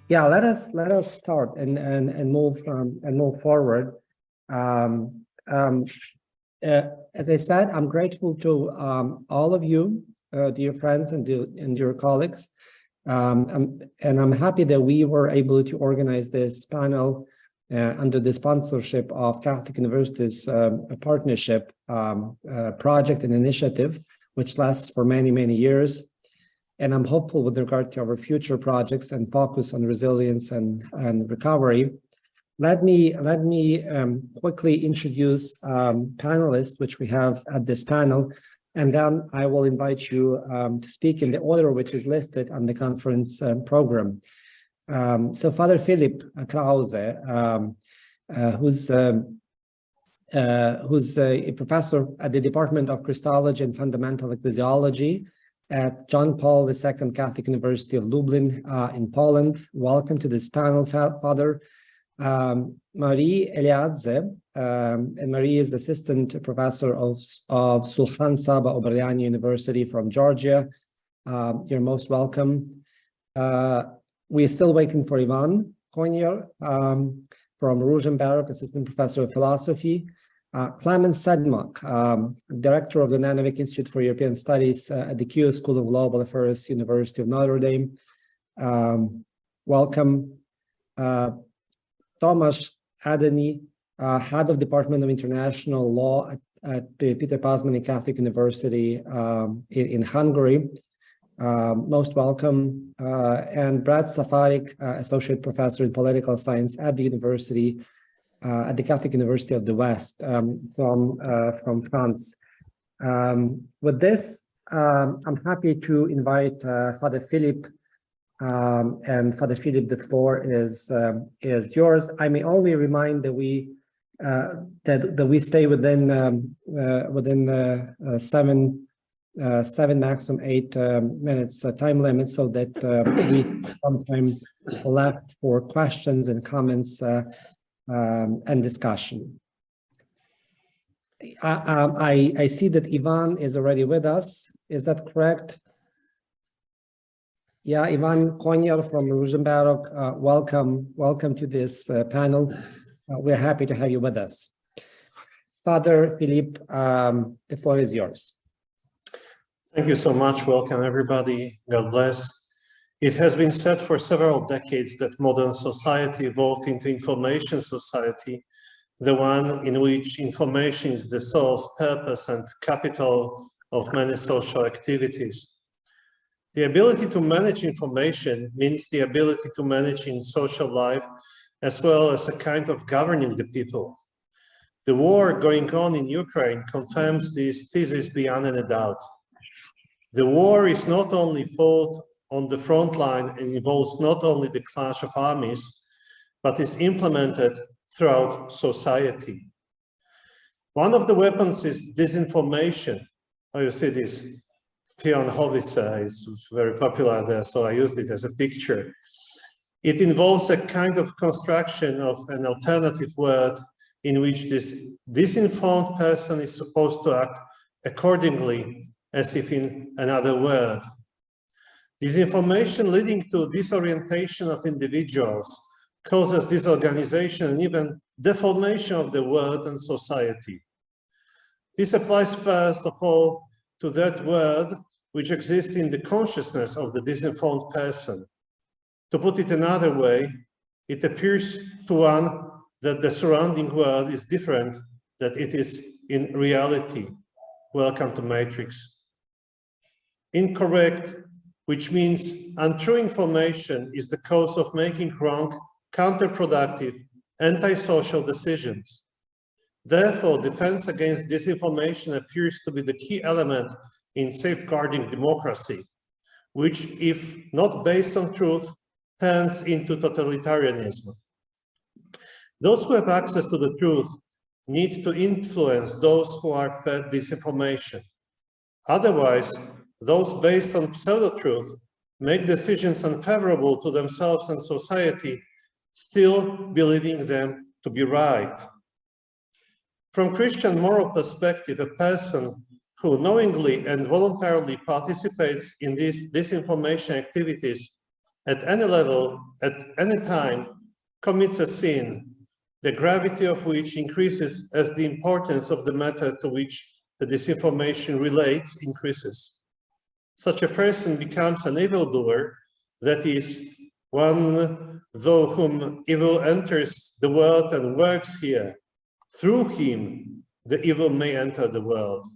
Yeah, let us start and move forward. As I said, I'm grateful to all of you, dear friends and dear colleagues, and I'm happy that we were able to organize this panel under the sponsorship of Catholic University's partnership project and initiative, which lasts for many years. And I'm hopeful with regard to our future projects and focus on resilience and recovery. Let me quickly introduce panelists which we have at this panel, and then I will invite you to speak in the order which is listed on the conference program. So Father Filip Krauze, who's a professor at the Department of Christology and Fundamental Ecclesiology at John Paul II Catholic University of Lublin in Poland. Welcome to this panel, Father. Marie Eliadze, and Marie is assistant professor of Sulkhan Saba Orbeliani University from Georgia. You're most welcome. We're still waiting for Ivan Koniar from Ružomberok, assistant professor of philosophy. Clemens Sedmak, director of the Nanovic Institute for European Studies at the Keough School of Global Affairs, University of Notre. Welcome. Tamás, Ádány, head of Department of International Law at the Péter Pázmány Catholic University in Hungary. Most welcome. And Brad Safarik, associate professor in political science at the university, at the Catholic University of the West from France. With this, I'm happy to invite Father Filip. And Father Filip, the floor is yours. I may only remind that we stay within seven maximum 8 minutes time limit, so that we have some time left for questions and comments and discussion. I see that Ivan is already with us. Is that correct? Yeah, Ivan Koniar from Ružomberok, welcome to this panel. We're happy to have you with us. Father Filip, the floor is yours. Thank you so much. Welcome, everybody. God bless. It has been said for several decades that modern society evolved into information society, the one in which information is the source, purpose, and capital of many social activities. The ability to manage information means the ability to manage in social life, as well as a kind of governing the people. The war going on in Ukraine confirms this thesis beyond any doubt. The war is not only fought on the front line and involves not only the clash of armies, but is implemented throughout society. One of the weapons is disinformation. Oh, you see this peon howitzer is very popular there, so I used it as a picture. It involves a kind of construction of an alternative word in which this disinformed person is supposed to act accordingly, as if in another word. Disinformation leading to disorientation of individuals causes disorganization and even deformation of the world and society. This applies first of all to that word which exists in the consciousness of the disinformed person. To put it another way, it appears to one that the surrounding world is different than it is in reality. Welcome to Matrix. Incorrect, which means untrue information, is the cause of making wrong, counterproductive, antisocial decisions. Therefore, defense against disinformation appears to be the key element in safeguarding democracy, which, if not based on truth, turns into totalitarianism. Those who have access to the truth need to influence those who are fed disinformation. Otherwise, those based on pseudo-truth make decisions unfavorable to themselves and society, still believing them to be right. From Christian moral perspective, a person who knowingly and voluntarily participates in these disinformation activities at any level, at any time, commits a sin, the gravity of which increases as the importance of the matter to which the disinformation relates increases. Such a person becomes an evildoer, that is, one through whom evil enters the world and works here. Through him, the evil may enter the world.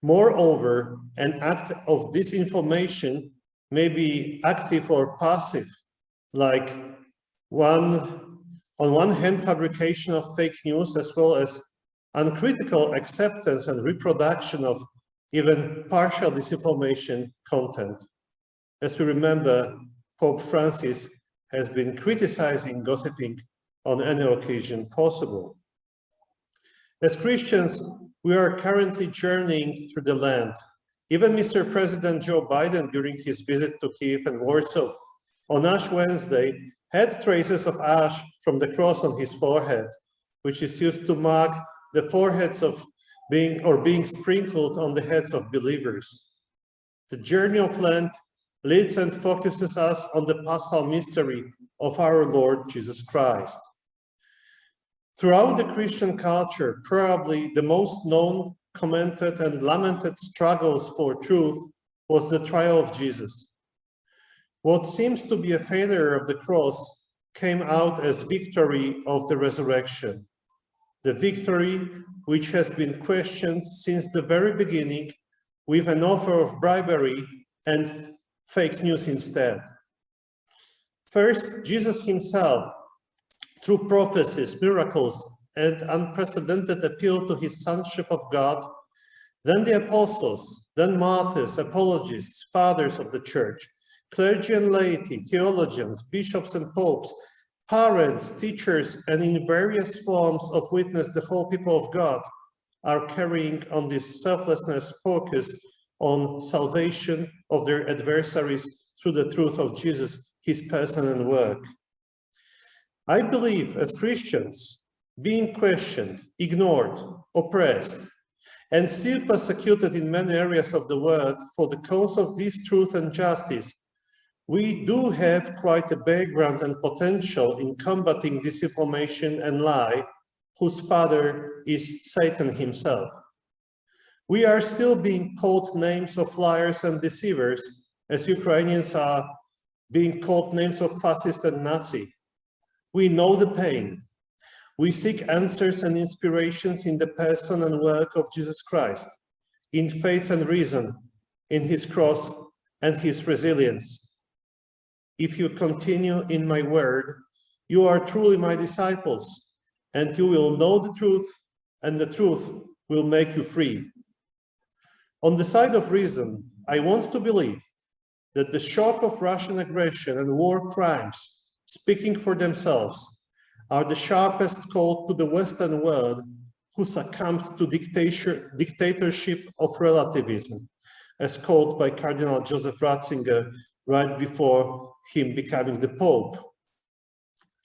Moreover, an act of disinformation may be active or passive, like on one hand, fabrication of fake news, as well as uncritical acceptance and reproduction of even partial disinformation content. As we remember, Pope Francis has been criticizing gossiping on any occasion possible. As Christians, we are currently journeying through the land. Even Mr. President Joe Biden, during his visit to Kyiv and Warsaw on Ash Wednesday, had traces of ash from the cross on his forehead, which is used to mark the foreheads of being sprinkled on the heads of believers. The journey of Lent leads and focuses us on the paschal mystery of our Lord Jesus Christ. Throughout the Christian culture, probably the most known, commented, and lamented struggles for truth was the trial of Jesus. What seems to be a failure of the cross came out as victory of the resurrection. The victory which has been questioned since the very beginning with an offer of bribery and fake news instead. First, Jesus himself, through prophecies, miracles, and unprecedented appeal to his sonship of God, then the apostles, then martyrs, apologists, fathers of the church, clergy and laity, theologians, bishops and popes, parents, teachers, and in various forms of witness, the whole people of God are carrying on this selflessness focus on salvation of their adversaries through the truth of Jesus, his person and work. I believe as Christians, being questioned, ignored, oppressed, and still persecuted in many areas of the world for the cause of this truth and justice, we do have quite a background and potential in combating disinformation and lie, whose father is Satan himself. We are still being called names of liars and deceivers, as Ukrainians are being called names of fascist and Nazi. We know the pain. We seek answers and inspirations in the person and work of Jesus Christ, in faith and reason, in his cross and his resilience. If you continue in my word, you are truly my disciples, and you will know the truth, and the truth will make you free. On the side of reason, I want to believe that the shock of Russian aggression and war crimes, speaking for themselves, are the sharpest call to the Western world, who succumbed to dictatorship of relativism, as called by Cardinal Joseph Ratzinger right before him becoming the Pope.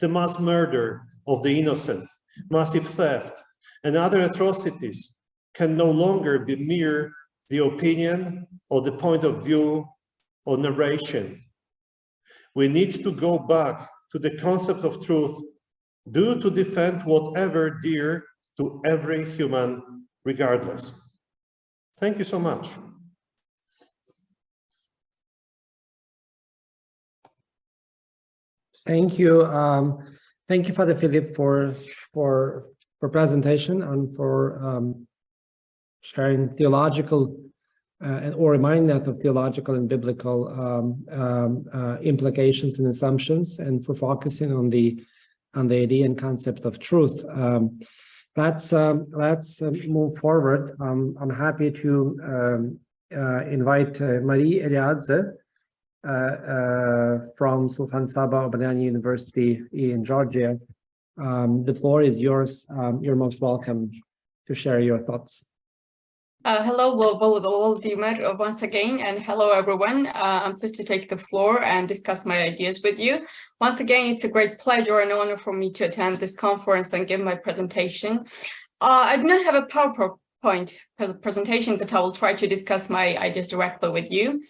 The mass murder of the innocent, massive theft, and other atrocities can no longer be mere the opinion or the point of view or narration. We need to go back to the concept of truth, due to defend whatever dear to every human, regardless. Thank you so much. Thank you. Thank you, Father Filip, for presentation and for sharing theological or reminding us of theological and biblical implications and assumptions, and for focusing on the idea and concept of truth. Let's move forward. I'm happy to invite Marie Eliadze from Sulkhan Saba Orbeliani University in Georgia. The floor is yours. You're most welcome to share your thoughts. Hello, Vladimir, once again, and hello, everyone. I'm pleased to take the floor and discuss my ideas with you. Once again, it's a great pleasure and honor for me to attend this conference and give my presentation. I do not have a PowerPoint presentation, but I will try to discuss my ideas directly with you.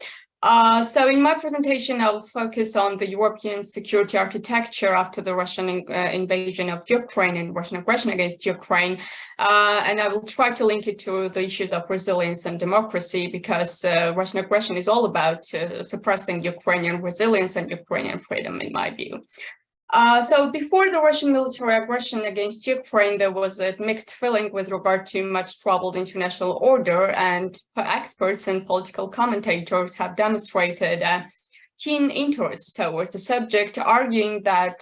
So in my presentation, I will focus on the European security architecture after the Russian invasion of Ukraine and Russian aggression against Ukraine. And I will try to link it to the issues of resilience and democracy, because Russian aggression is all about suppressing Ukrainian resilience and Ukrainian freedom, in my view. So before the Russian military aggression against Ukraine, there was a mixed feeling with regard to much troubled international order, and experts and political commentators have demonstrated a keen interest towards the subject, arguing that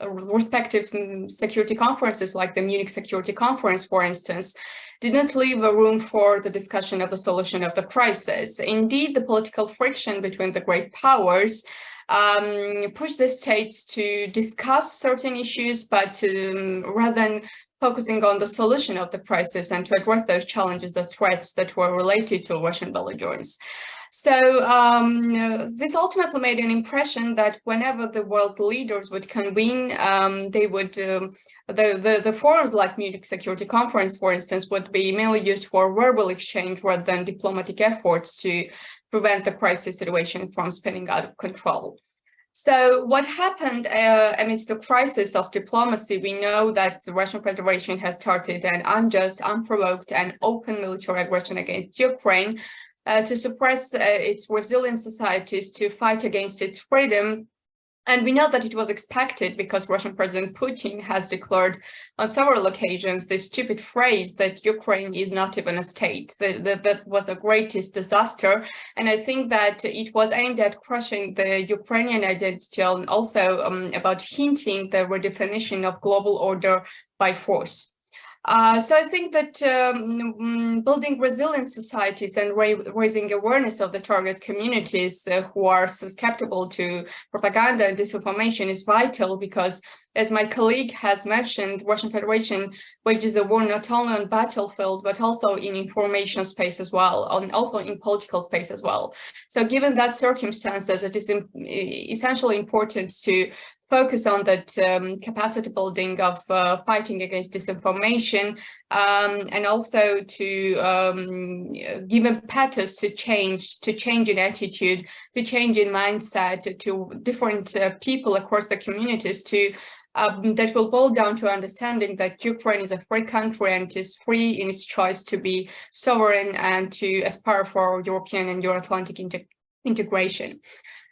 respective security conferences, like the Munich Security Conference, for instance, did not leave a room for the discussion of the solution of the crisis. Indeed, the political friction between the great powers push the states to discuss certain issues, but rather than focusing on the solution of the crisis and to address those challenges, the threats that were related to Russian belligerence. So this ultimately made an impression that whenever the world leaders would convene, they would the forums like Munich Security Conference, for instance, would be mainly used for verbal exchange rather than diplomatic efforts to prevent the crisis situation from spinning out of control. So what happened amidst the crisis of diplomacy? We know that the Russian Federation has started an unjust, unprovoked, and open military aggression against Ukraine to suppress its resilient societies, to fight against its freedom. And we know that it was expected, because Russian President Putin has declared on several occasions this stupid phrase that Ukraine is not even a state. That was the greatest disaster. And I think that it was aimed at crushing the Ukrainian identity, and also about hinting the redefinition of global order by force. So I think that building resilient societies and raising awareness of the target communities who are susceptible to propaganda and disinformation is vital, because, as my colleague has mentioned, Russian Federation wages the war not only on battlefield, but also in information space as well, and also in political space as well. So given that circumstances, it is essentially important to focus on that capacity building of fighting against disinformation, and also to give a pathos to change in attitude, to change in mindset to different people across the communities, to that will boil down to understanding that Ukraine is a free country and is free in its choice to be sovereign and to aspire for European and Euro-Atlantic integration.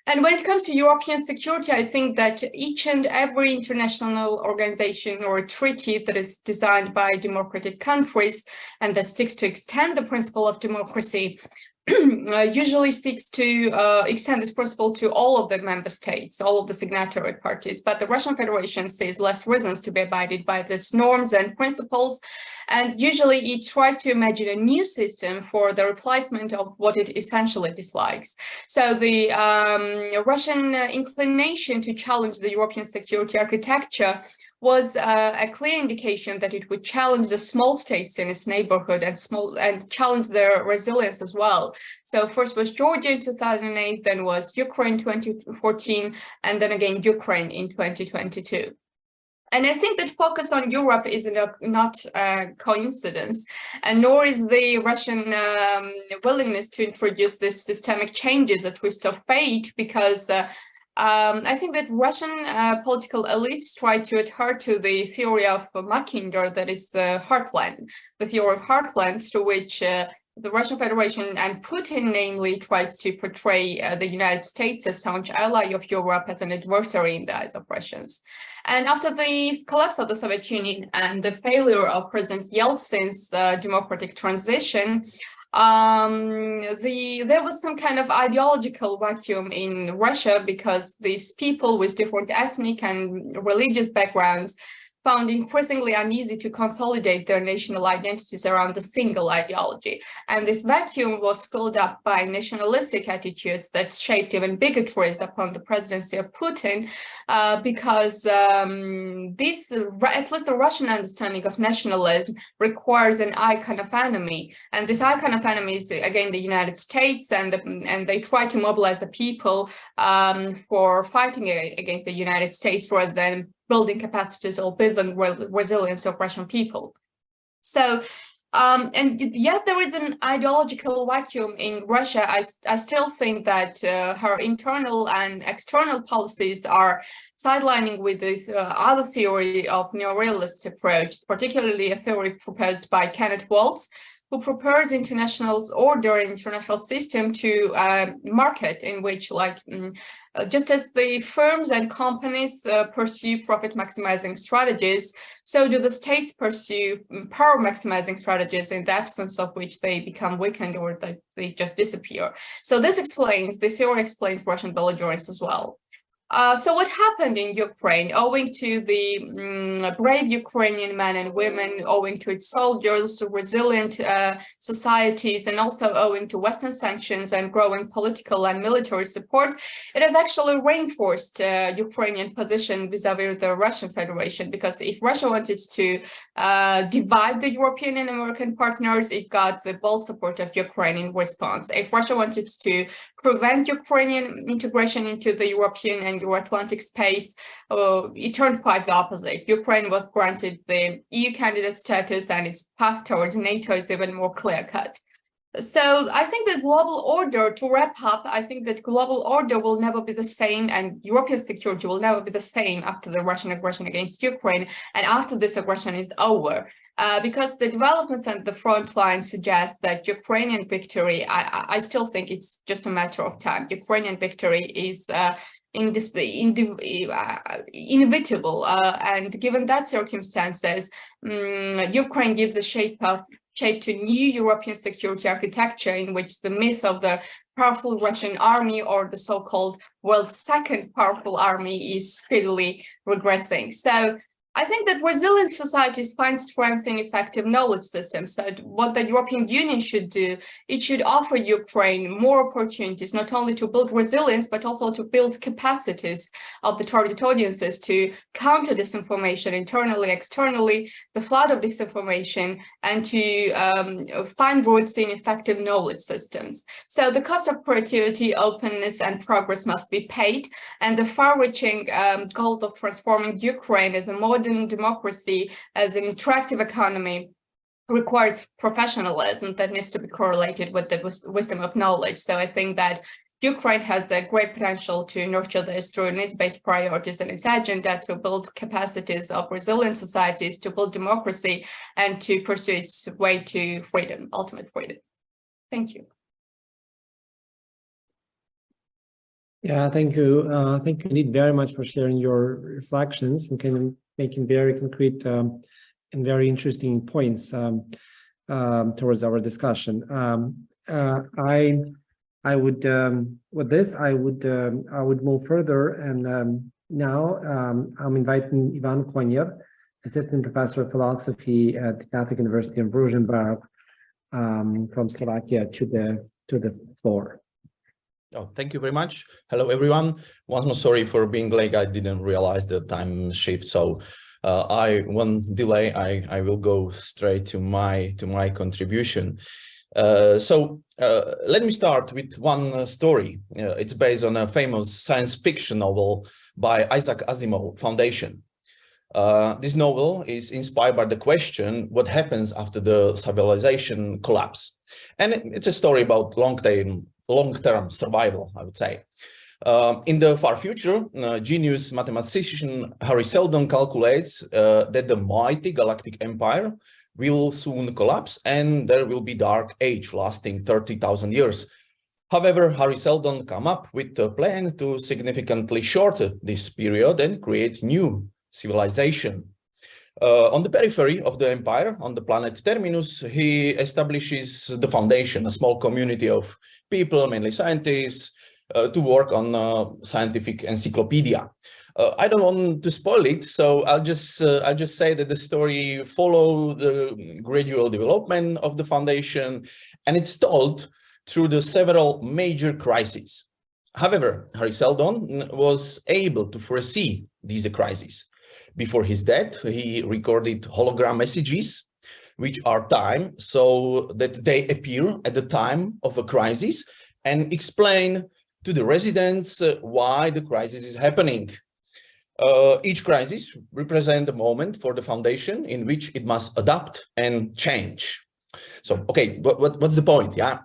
And when it comes to European security, I think that each and every international organization or treaty that is designed by democratic countries and that seeks to extend the principle of democracy usually seeks to extend this principle to all of the member states, all of the signatory parties. But the Russian Federation sees less reasons to be abided by these norms and principles. And usually it tries to imagine a new system for the replacement of what it essentially dislikes. So the Russian inclination to challenge the European security architecture was a clear indication that it would challenge the small states in its neighborhood and challenge their resilience as well. So first was Georgia in 2008, then was Ukraine 2014, and then again Ukraine in 2022. And I think that focus on Europe is not a coincidence, and nor is the Russian willingness to introduce this systemic changes a twist of fate, because I think that Russian political elites try to adhere to the theory of Mackinder, that is the heartland, the theory of heartland, through which the Russian Federation and Putin, namely, tries to portray the United States as staunch ally of Europe, as an adversary in the eyes of Russians. And after the collapse of the Soviet Union and the failure of President Yeltsin's democratic transition, there was some kind of ideological vacuum in Russia, because these people with different ethnic and religious backgrounds found increasingly uneasy to consolidate their national identities around a single ideology. And this vacuum was filled up by nationalistic attitudes that shaped even bigotries upon the presidency of Putin, because this, at least the Russian understanding of nationalism, requires an icon of enemy. And this icon of enemy is, again, the United States, and they try to mobilize the people for fighting against the United States rather than building capacities or building resilience of Russian people. So And yet there is an ideological vacuum in Russia. I still think that her internal and external policies are sidelining with this other theory of neorealist approach, particularly a theory proposed by Kenneth Waltz, who prepares international order, international system to market in which, like, just as the firms and companies pursue profit maximizing strategies, so do the states pursue power maximizing strategies, in the absence of which they become weakened or that they just disappear. So this theory explains Russian belligerence as well. So what happened in Ukraine, owing to the brave Ukrainian men and women, owing to its soldiers, resilient societies, and also owing to Western sanctions and growing political and military support, it has actually reinforced Ukrainian position vis-a-vis the Russian Federation, because if Russia wanted to divide the European and American partners, it got the bold support of Ukraine in response. If Russia wanted to prevent Ukrainian integration into the European and Euro-Atlantic space, it turned quite the opposite. Ukraine was granted the EU candidate status, and its path towards NATO is even more clear-cut. So I think that global order, to wrap up, I think that global order will never be the same, and European security will never be the same after the Russian aggression against Ukraine and after this aggression is over. Because the developments and the front line suggest that Ukrainian victory, I still think it's just a matter of time. Ukrainian victory is inevitable, and given that circumstances, Ukraine gives a shape to new European security architecture, in which the myth of the powerful Russian army, or the so-called world's second powerful army, is speedily regressing. So I think that resilient societies find strength in effective knowledge systems. So what the European Union should do, it should offer Ukraine more opportunities, not only to build resilience, but also to build capacities of the target audiences to counter disinformation internally, externally, the flood of disinformation, and to find roots in effective knowledge systems. So the cost of creativity, openness, and progress must be paid, and the far-reaching goals of transforming Ukraine as a modern democracy, as an interactive economy, requires professionalism that needs to be correlated with the wisdom of knowledge. So I think that Ukraine has a great potential to nurture this through needs-based priorities and its agenda to build capacities of resilient societies, to build democracy, and to pursue its way to freedom, ultimate freedom. Thank you. Yeah, thank you. Thank you indeed very much for sharing your reflections and making very concrete and very interesting points towards our discussion. I would with this I would move further, and now I'm inviting Ivan Koniar, assistant professor of philosophy at the Catholic University of Ružomberok, from Slovakia, to the floor. Oh, thank you very much. Hello, everyone. Once more, sorry for being late. I didn't realize the time shift, so one delay. I will go straight to my contribution. So let me start with one story. It's based on a famous science fiction novel by Isaac Asimov, Foundation. This novel is inspired by the question, what happens after the civilization collapse? And it's a story about long-term survival, I would say. In the far future, genius mathematician Harry Seldon calculates that the mighty galactic empire will soon collapse, and there will be dark age lasting 30,000 years. However, Harry Seldon come up with a plan to significantly shorten this period and create new civilization. On the periphery of the empire, on the planet Terminus, he establishes the Foundation, a small community of people, mainly scientists, to work on scientific encyclopedia. I don't want to spoil it, so I'll just say that the story follows the gradual development of the Foundation, and it's told through the several major crises. However, Harry Seldon was able to foresee these crises. Before his death, he recorded hologram messages, which are timed so that they appear at the time of a crisis and explain to the residents why the crisis is happening. Each crisis represents a moment for the Foundation in which it must adapt and change. So, okay, what's the point? Yeah,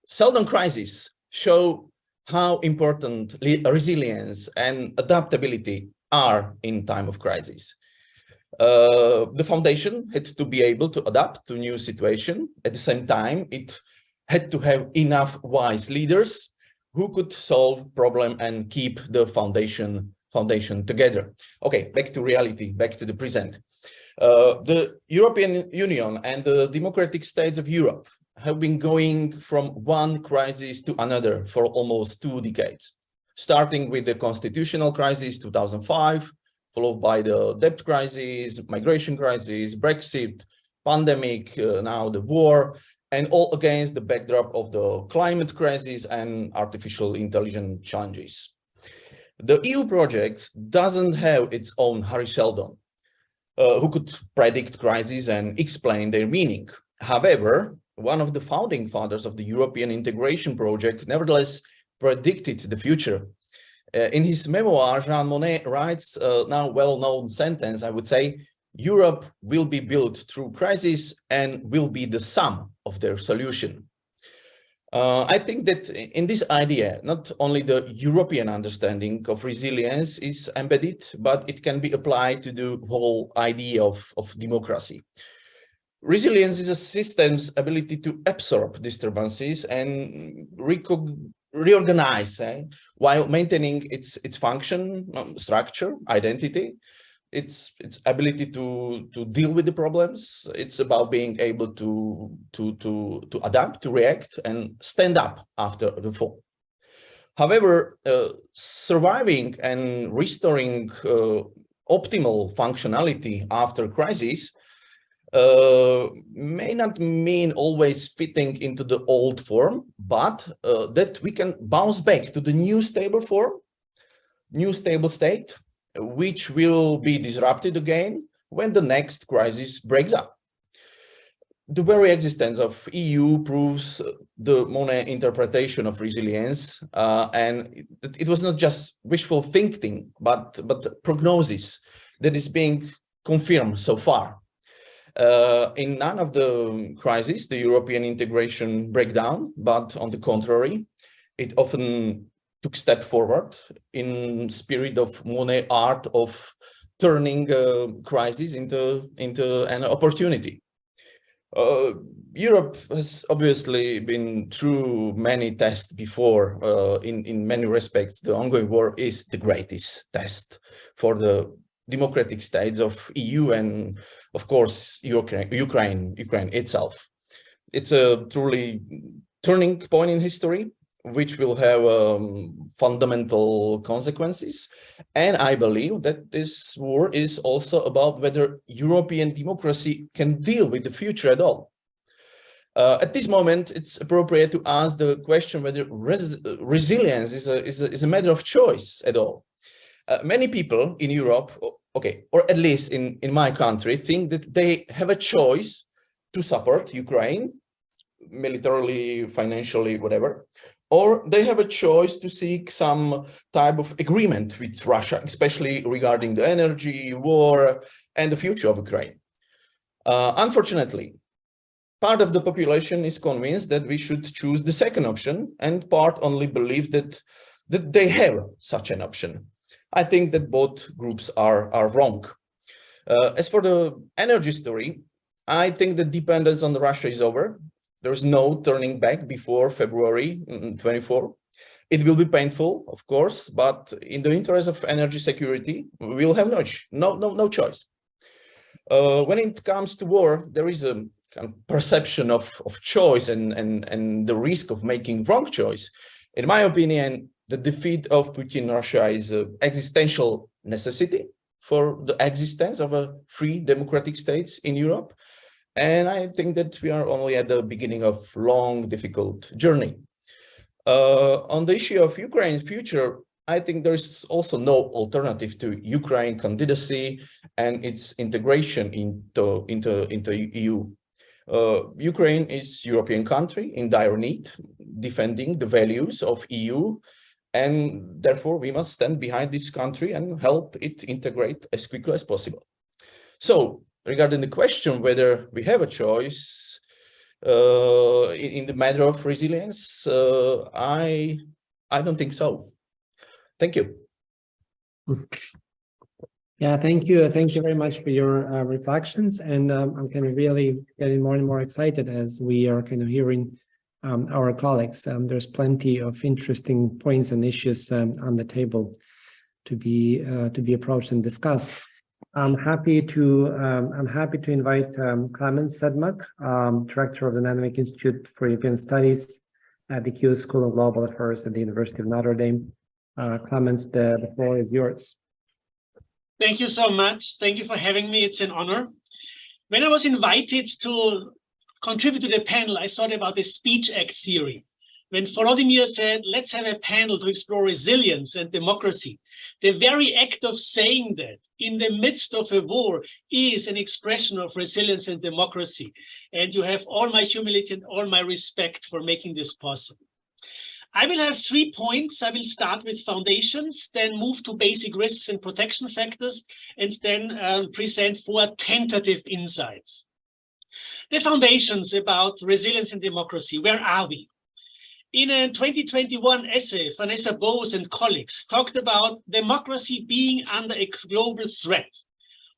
seldom crises show how important resilience and adaptability are in time of crisis. The foundation had to be able to adapt to new situation. At the same time, it had to have enough wise leaders who could solve problem and keep the foundation together. Okay, back to reality, back to the present. The European Union and the democratic states of Europe have been going from one crisis to another for almost 2 decades, starting with the constitutional crisis 2005, followed by the debt crisis, migration crisis, Brexit, pandemic, now the war, and all against the backdrop of the climate crisis and artificial intelligence challenges. The EU project doesn't have its own Harry Sheldon, who could predict crises and explain their meaning. However, one of the founding fathers of the European integration project nevertheless predicted the future. In his memoir, Jean Monnet writes a now well-known sentence, I would say, Europe will be built through crisis and will be the sum of their solution. I think that in this idea, not only the European understanding of resilience is embedded, but it can be applied to the whole idea of democracy. Resilience is a system's ability to absorb disturbances and reorganize while maintaining its function, structure, identity. Its ability to deal with the problems. It's about being able to adapt, to react, and stand up after the fall. However, surviving and restoring optimal functionality after crisis may not mean always fitting into the old form, but that we can bounce back to the new stable form, new stable state, which will be disrupted again when the next crisis breaks up. The very existence of EU proves the Monnet interpretation of resilience, and it was not just wishful thinking, but prognosis that is being confirmed so far. In none of the crises, the European integration break down, but on the contrary, it often took step forward in spirit of Monnet art of turning crisis into an opportunity. Europe has obviously been through many tests before. In many respects, the ongoing war is the greatest test for the democratic states of EU and, of course, Ukraine itself. It's a truly turning point in history, which will have fundamental consequences. And I believe that this war is also about whether European democracy can deal with the future at all. At this moment, it's appropriate to ask the question whether resilience is a matter of choice at all. Many people in Europe, okay, or at least in my country, think that they have a choice to support Ukraine, militarily, financially, whatever, or they have a choice to seek some type of agreement with Russia, especially regarding the energy, war, and the future of Ukraine. Unfortunately, part of the population is convinced that we should choose the second option, and part only believe that they have such an option. I think that both groups are wrong. As for the energy story, I think the dependence on Russia is over. There's no turning back before February 24. It will be painful, of course, but in the interest of energy security, we will have no choice. When it comes to war, there is a kind of perception of choice and the risk of making wrong choice. In my opinion, the defeat of Putin Russia is an existential necessity for the existence of a free democratic states in Europe. And I think that we are only at the beginning of long, difficult journey. On the issue of Ukraine's future, I think there's also no alternative to Ukraine candidacy and its integration into EU. Ukraine is European country in dire need, defending the values of EU, and therefore we must stand behind this country and help it integrate as quickly as possible. So, regarding the question whether we have a choice, in the matter of resilience? I don't think so. Thank you. Yeah, thank you. Thank you very much for your reflections. And I'm kind of really getting more and more excited as we are kind of hearing our colleagues. There's plenty of interesting points and issues on the table to be approached and discussed. I'm happy to invite Clemens Sedmak, director of the Nanovic Institute for European Studies at the Keough School of Global Affairs at the University of Notre Dame. Clemens, the floor is yours. Thank you so much. Thank you for having me. It's an honor. When I was invited to contribute to the panel, I thought about the speech act theory. When Volodymyr said, let's have a panel to explore resilience and democracy, the very act of saying that in the midst of a war is an expression of resilience and democracy. And you have all my humility and all my respect for making this possible. I will have 3 points. I will start with foundations, then move to basic risks and protection factors, and then present 4 tentative insights. The foundations about resilience and democracy, where are we? In a 2021 essay, Vanessa Bose and colleagues talked about democracy being under a global threat.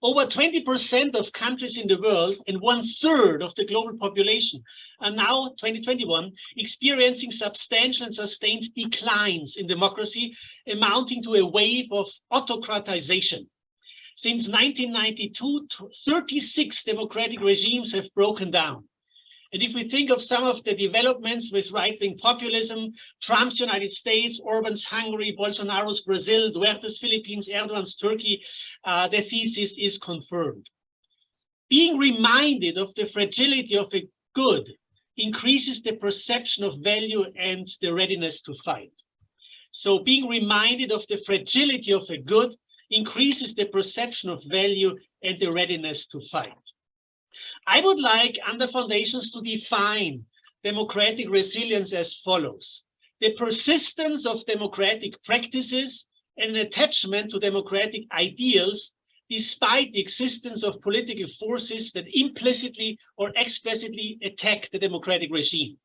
Over 20% of countries in the world and 1/3 of the global population are now, 2021, experiencing substantial and sustained declines in democracy, amounting to a wave of autocratization. Since 1992, 36 democratic regimes have broken down. And if we think of some of the developments with right-wing populism, Trump's United States, Orban's Hungary, Bolsonaro's Brazil, Duterte's Philippines, Erdogan's Turkey, the thesis is confirmed. Being reminded of the fragility of a good increases the perception of value and the readiness to fight. So being reminded of the fragility of a good increases the perception of value and the readiness to fight. I would like, under foundations, to define democratic resilience as follows: the persistence of democratic practices and an attachment to democratic ideals despite the existence of political forces that implicitly or explicitly attack the democratic regime.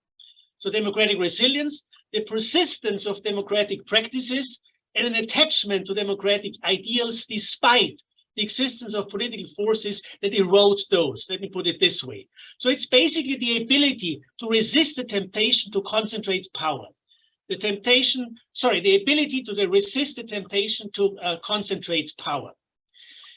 So democratic resilience, the persistence of democratic practices and an attachment to democratic ideals despite the existence of political forces that erode those. Let me put it this way. So it's basically the ability to resist the temptation to concentrate power. The ability to resist the temptation to concentrate power.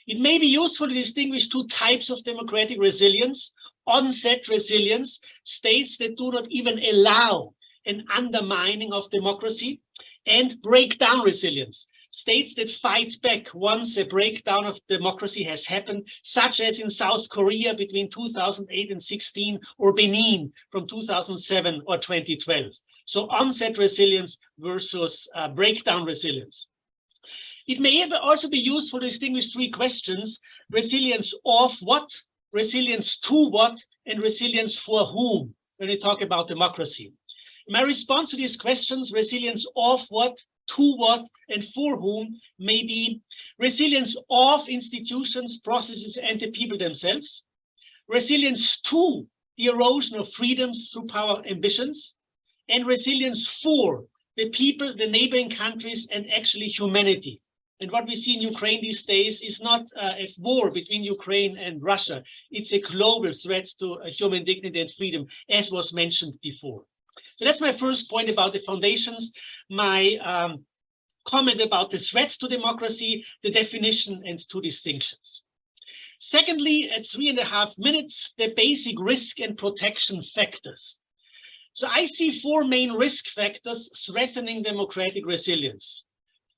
It may be useful to distinguish 2 types of democratic resilience: onset resilience, states that do not even allow an undermining of democracy, and breakdown resilience, states that fight back once a breakdown of democracy has happened, such as in South Korea between 2008 and 16, or Benin from 2007 or 2012. So onset resilience versus breakdown resilience. It may also be useful to distinguish 3 questions: resilience of what, resilience to what, and resilience for whom, when we talk about democracy. My response to these questions, resilience of what, to what, and for whom, may be resilience of institutions, processes, and the people themselves, resilience to the erosion of freedoms through power ambitions, and resilience for the people, the neighboring countries, and actually humanity. And what we see in Ukraine these days is not a war between Ukraine and Russia. It's a global threat to human dignity and freedom, as was mentioned before. So that's my first point about the foundations, my comment about the threat to democracy, the definition, and 2 distinctions. Secondly, at 3.5 minutes, the basic risk and protection factors. So I see 4 main risk factors threatening democratic resilience.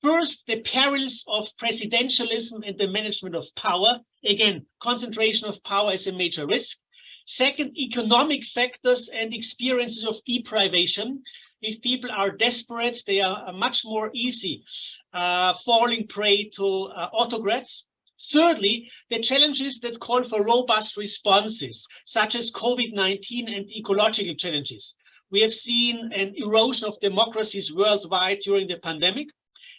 First, the perils of presidentialism and the management of power. Again, concentration of power is a major risk. Second, economic factors and experiences of deprivation. If people are desperate, they are much more easy falling prey to autocrats. Thirdly, the challenges that call for robust responses, such as COVID-19 and ecological challenges. We have seen an erosion of democracies worldwide during the pandemic.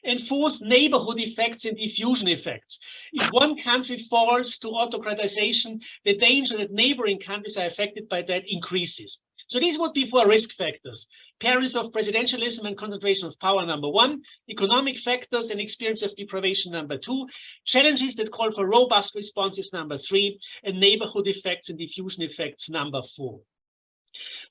And fourth, neighborhood effects and diffusion effects. If one country falls to autocratization, the danger that neighboring countries are affected by that increases. So these would be 4 risk factors: perils of presidentialism and concentration of power, number 1, economic factors and experience of deprivation, number 2, challenges that call for robust responses, number 3, and neighborhood effects and diffusion effects, number 4.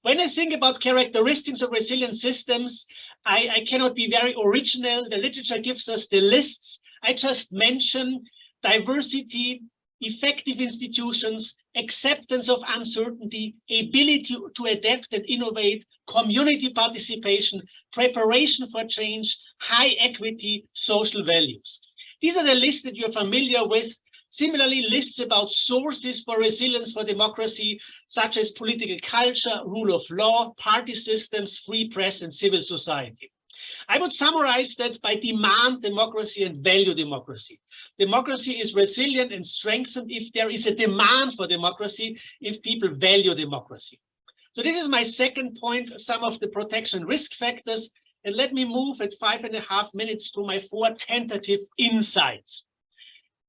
When I think about characteristics of resilient systems, I cannot be very original. The literature gives us the lists. I just mention diversity, effective institutions, acceptance of uncertainty, ability to adapt and innovate, community participation, preparation for change, high equity, social values. These are the lists that you're familiar with. Similarly, lists about sources for resilience for democracy, such as political culture, rule of law, party systems, free press, and civil society. I would summarize that by demand democracy and value democracy. Democracy is resilient and strengthened if there is a demand for democracy, if people value democracy. So this is my second point, some of the protection risk factors. And let me move at 5.5 minutes to my 4 tentative insights.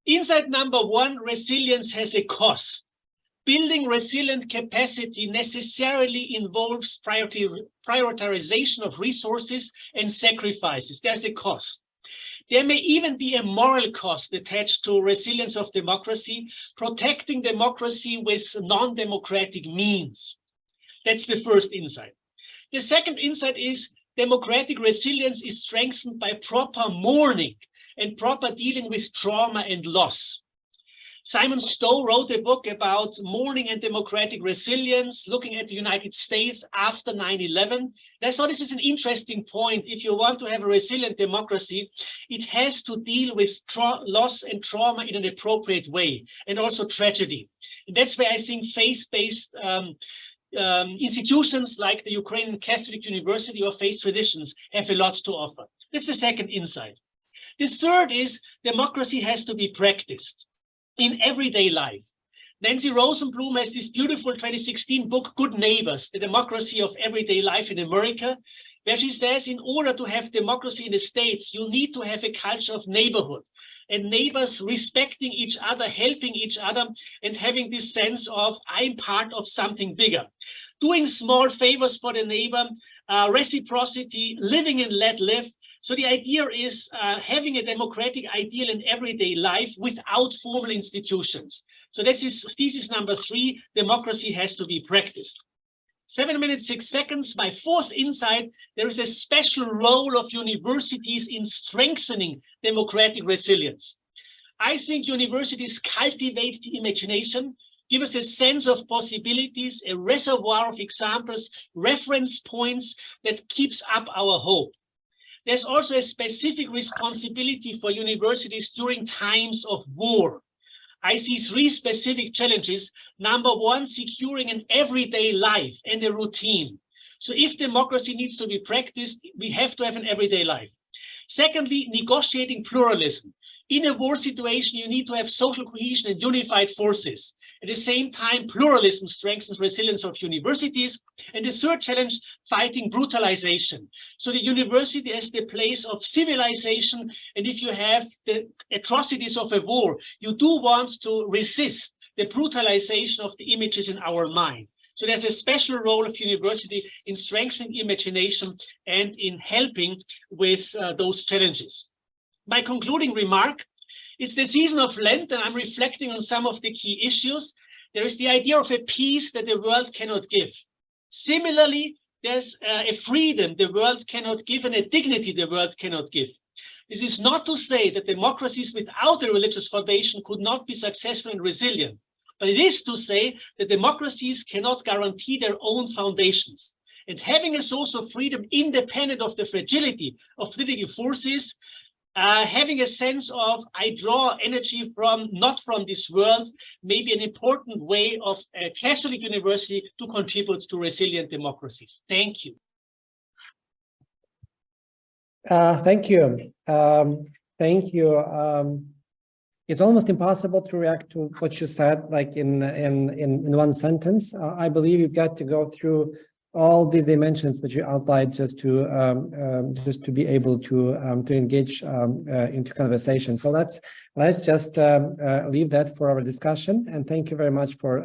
Insight number 1, resilience has a cost. Building resilient capacity necessarily involves prioritization of resources and sacrifices. There's a cost. There may even be a moral cost attached to resilience of democracy, protecting democracy with non-democratic means. That's the first insight. The second insight is democratic resilience is strengthened by proper mourning and proper dealing with trauma and loss. Simon Stowe wrote a book about mourning and democratic resilience, looking at the United States after 9/11. And I thought this is an interesting point. If you want to have a resilient democracy, it has to deal with loss and trauma in an appropriate way, and also tragedy. And that's where I think faith-based institutions like the Ukrainian Catholic University or faith traditions have a lot to offer. That's the second insight. The third is democracy has to be practiced in everyday life. Nancy Rosenblum has this beautiful 2016 book, Good Neighbors, the democracy of everyday life in America, where she says in order to have democracy in the States, you need to have a culture of neighborhood and neighbors respecting each other, helping each other, and having this sense of I'm part of something bigger. Doing small favors for the neighbor, reciprocity, living and let live. So the idea is having a democratic ideal in everyday life without formal institutions. So this is thesis number 3, democracy has to be practiced. 7 minutes, 6 seconds, my 4th insight, there is a special role of universities in strengthening democratic resilience. I think universities cultivate the imagination, give us a sense of possibilities, a reservoir of examples, reference points that keeps up our hope. There's also a specific responsibility for universities during times of war. I see 3 specific challenges. Number 1, securing an everyday life and a routine. So if democracy needs to be practiced, we have to have an everyday life. Secondly, negotiating pluralism. In a war situation, you need to have social cohesion and unified forces. At the same time, pluralism strengthens resilience of universities. And the third challenge, fighting brutalization. So the university is the place of civilization. And if you have the atrocities of a war, you do want to resist the brutalization of the images in our mind. So there's a special role of university in strengthening imagination and in helping with those challenges. My concluding remark, it's the season of Lent, and I'm reflecting on some of the key issues. There is the idea of a peace that the world cannot give. Similarly, there's a freedom the world cannot give and a dignity the world cannot give. This is not to say that democracies without a religious foundation could not be successful and resilient, but it is to say that democracies cannot guarantee their own foundations. And having a source of freedom independent of the fragility of political forces, having a sense of I draw energy from not from this world may be an important way of a Catholic university to contribute to resilient democracies. Thank you. Thank you. Thank you. It's almost impossible to react to what you said, like in one sentence. I believe you've got to go through all these dimensions which you outlined, just to be able to engage into conversation. So let's just leave that for our discussion. And thank you very much for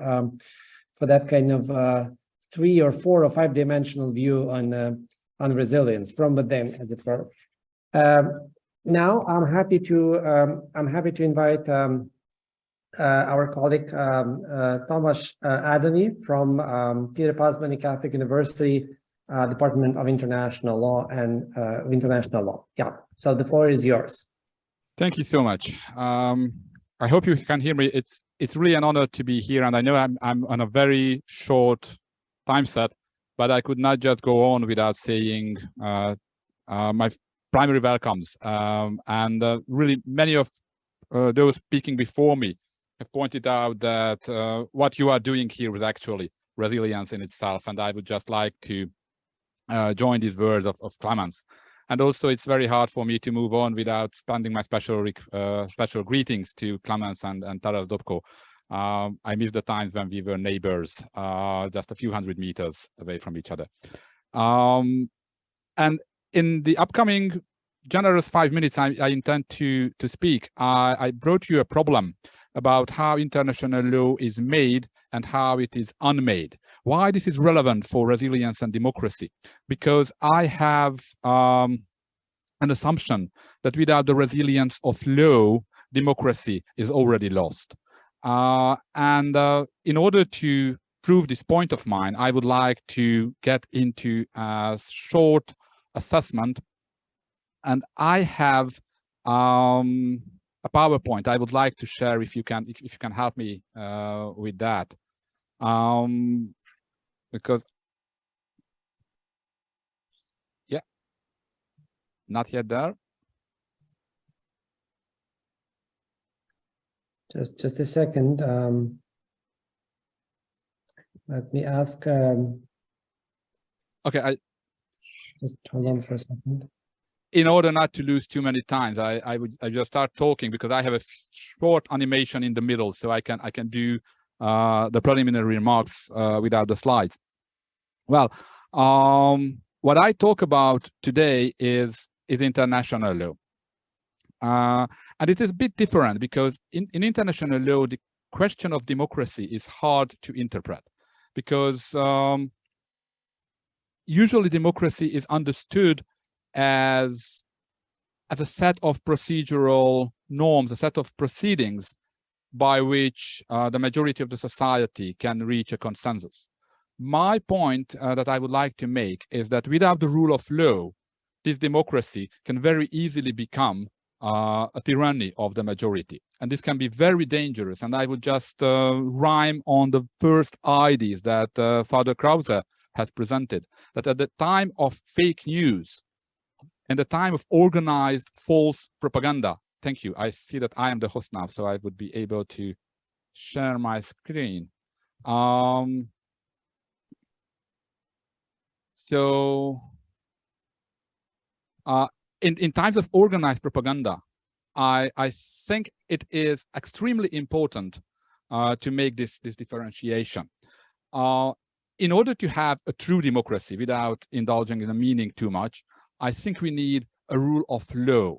that kind of 3 or 4 or 5 dimensional view on resilience from within, as it were. Now I'm happy to invite our colleague Tamás Ádány from Péter Pázmány Catholic University, Department of International Law and International Law. Yeah, so the floor is yours. Thank you so much. I hope you can hear me. It's really an honor to be here, and I know I'm on a very short time set, but I could not just go on without saying my primary welcomes. And really, many of those speaking before me have pointed out that what you are doing here is actually resilience in itself, and I would just like to join these words of Clemens. And also, it's very hard for me to move on without spending my special greetings to Clemens and Taras Dobko. I miss the times when we were neighbors, just a few hundred meters away from each other. And in the upcoming generous 5 minutes I intend to speak, I brought you a problem about how international law is made and how it is unmade. Why this is relevant for resilience and democracy? Because I have an assumption that without the resilience of law, democracy is already lost. In order to prove this point of mine, I would like to get into a short assessment, and I have a PowerPoint I would like to share if you can help me with that, because yeah, not yet there. Just a second. Let me ask. Okay, I just hold on for a second. In order not to lose too many times, I just start talking, because I have a short animation in the middle, so I can do the preliminary remarks without the slides. Well, what I talk about today is international law. And it is a bit different, because in international law, the question of democracy is hard to interpret, because usually democracy is understood as a set of procedural norms, a set of proceedings by which the majority of the society can reach a consensus. My point that I would like to make is that without the rule of law, this democracy can very easily become a tyranny of the majority. And this can be very dangerous. And I would just rhyme on the first ideas that Father Krauze has presented, that at the time of fake news, and the time of organized false propaganda. Thank you. I see that I am the host now, so I would be able to share my screen. In times of organized propaganda, I think it is extremely important to make this differentiation. In order to have a true democracy, without indulging in the meaning too much, I think we need a rule of law,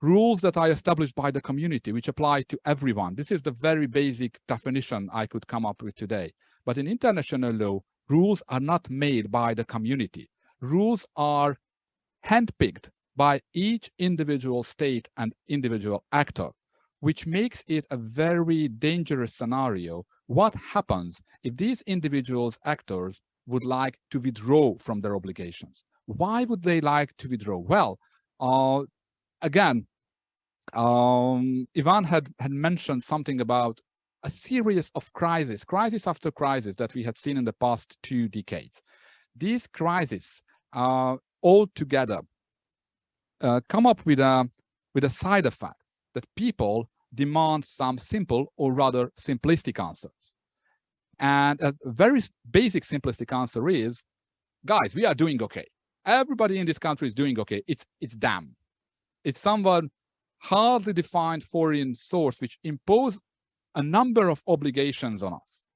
rules that are established by the community, which apply to everyone. This is the very basic definition I could come up with today. But in international law, rules are not made by the community. Rules are handpicked by each individual state and individual actor, which makes it a very dangerous scenario. What happens if these individuals, actors, would like to withdraw from their obligations? Why would they like to withdraw? Well, again, Ivan had mentioned something about a series of crises after crisis that we had seen in the past 2 decades. These crises all together come up with a side effect that people demand some simple, or rather simplistic answers. And a very basic simplistic answer is, guys, we are doing okay. Everybody in this country is doing okay. It's them. It's someone hardly defined foreign source which impose a number of obligations on us.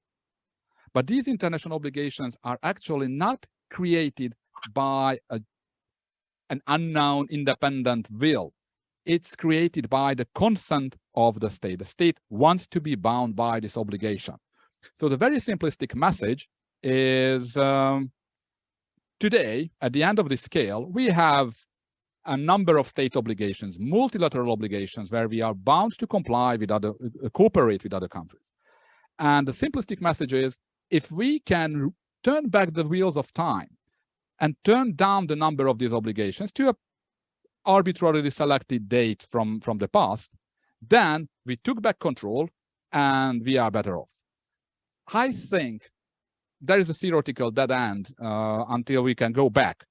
But these international obligations are actually not created by an unknown independent will. It's created by the consent of the state. The state wants to be bound by this obligation. So the very simplistic message is today, at the end of the scale, we have a number of state obligations, multilateral obligations, where we are bound to comply with other, cooperate with other countries. And the simplistic message is, if we can turn back the wheels of time and turn down the number of these obligations to an arbitrarily selected date from the past, then we took back control and we are better off. I think there is a theoretical dead end until we can go back.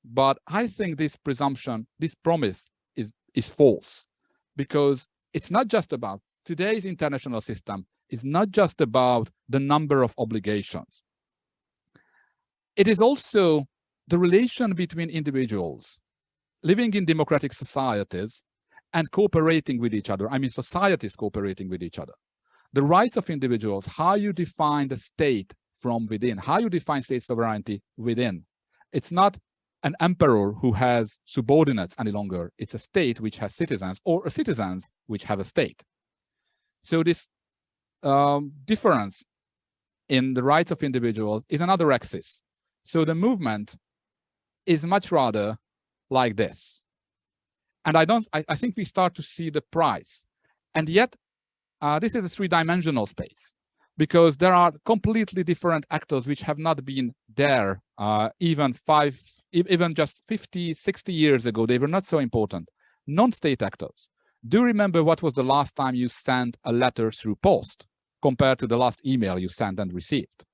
But I think this presumption, this promise is false, because it's not just about today's international system is not just about the number of obligations. It is also the relation between individuals living in democratic societies and cooperating with each other. I mean, societies cooperating with each other. The rights of individuals, how you define the state from within, how you define state sovereignty within. It's not an emperor who has subordinates any longer. It's a state which has citizens, or citizens which have a state. So this difference in the rights of individuals is another axis. So the movement is much rather like this. And I think we start to see the price. And yet, this is a three-dimensional space, because there are completely different actors which have not been there even just 50, 60 years ago. They were not so important. Non-state actors. Do you remember what was the last time you sent a letter through post compared to the last email you sent and received?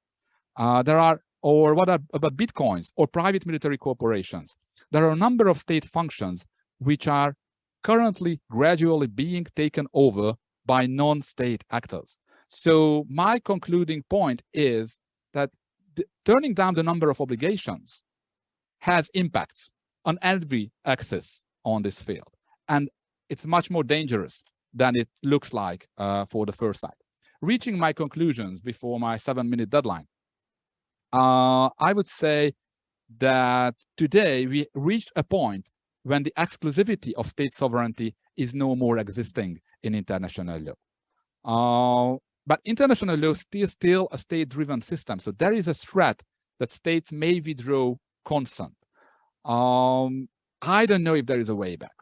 Or what about bitcoins or private military corporations? There are a number of state functions which are currently gradually being taken over by non-state actors. So my concluding point is that turning down the number of obligations has impacts on every axis on this field. And it's much more dangerous than it looks like for the first sight. Reaching my conclusions before my 7-minute deadline, I would say that today we reached a point when the exclusivity of state sovereignty is no more existing in international law. But international law is still a state-driven system. So there is a threat that states may withdraw consent. I don't know if there is a way back.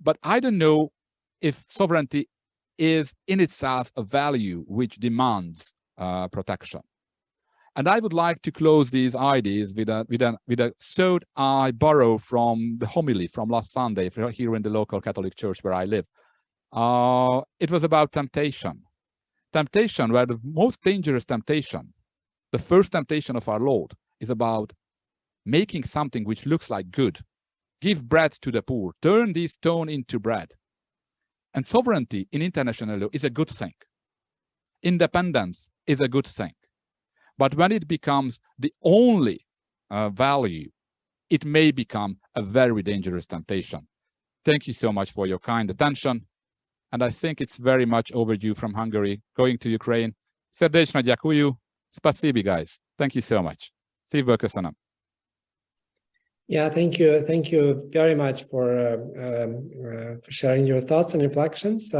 But I don't know if sovereignty is in itself a value which demands protection. And I would like to close these ideas with a thought I borrow from the homily from last Sunday here in the local Catholic church where I live. It was about temptation. Temptation, where the most dangerous temptation, the first temptation of our Lord, is about making something which looks like good. Give bread to the poor, turn this stone into bread. And sovereignty in international law is a good thing. Independence is a good thing. But when it becomes the only value, it may become a very dangerous temptation. Thank you so much for your kind attention. And I think it's very much overdue from Hungary, going to Ukraine. Serdeczna dziękuję. Spasibi, guys. Thank you so much. Szívből köszönöm. Yeah, thank you. Thank you very much for sharing your thoughts and reflections.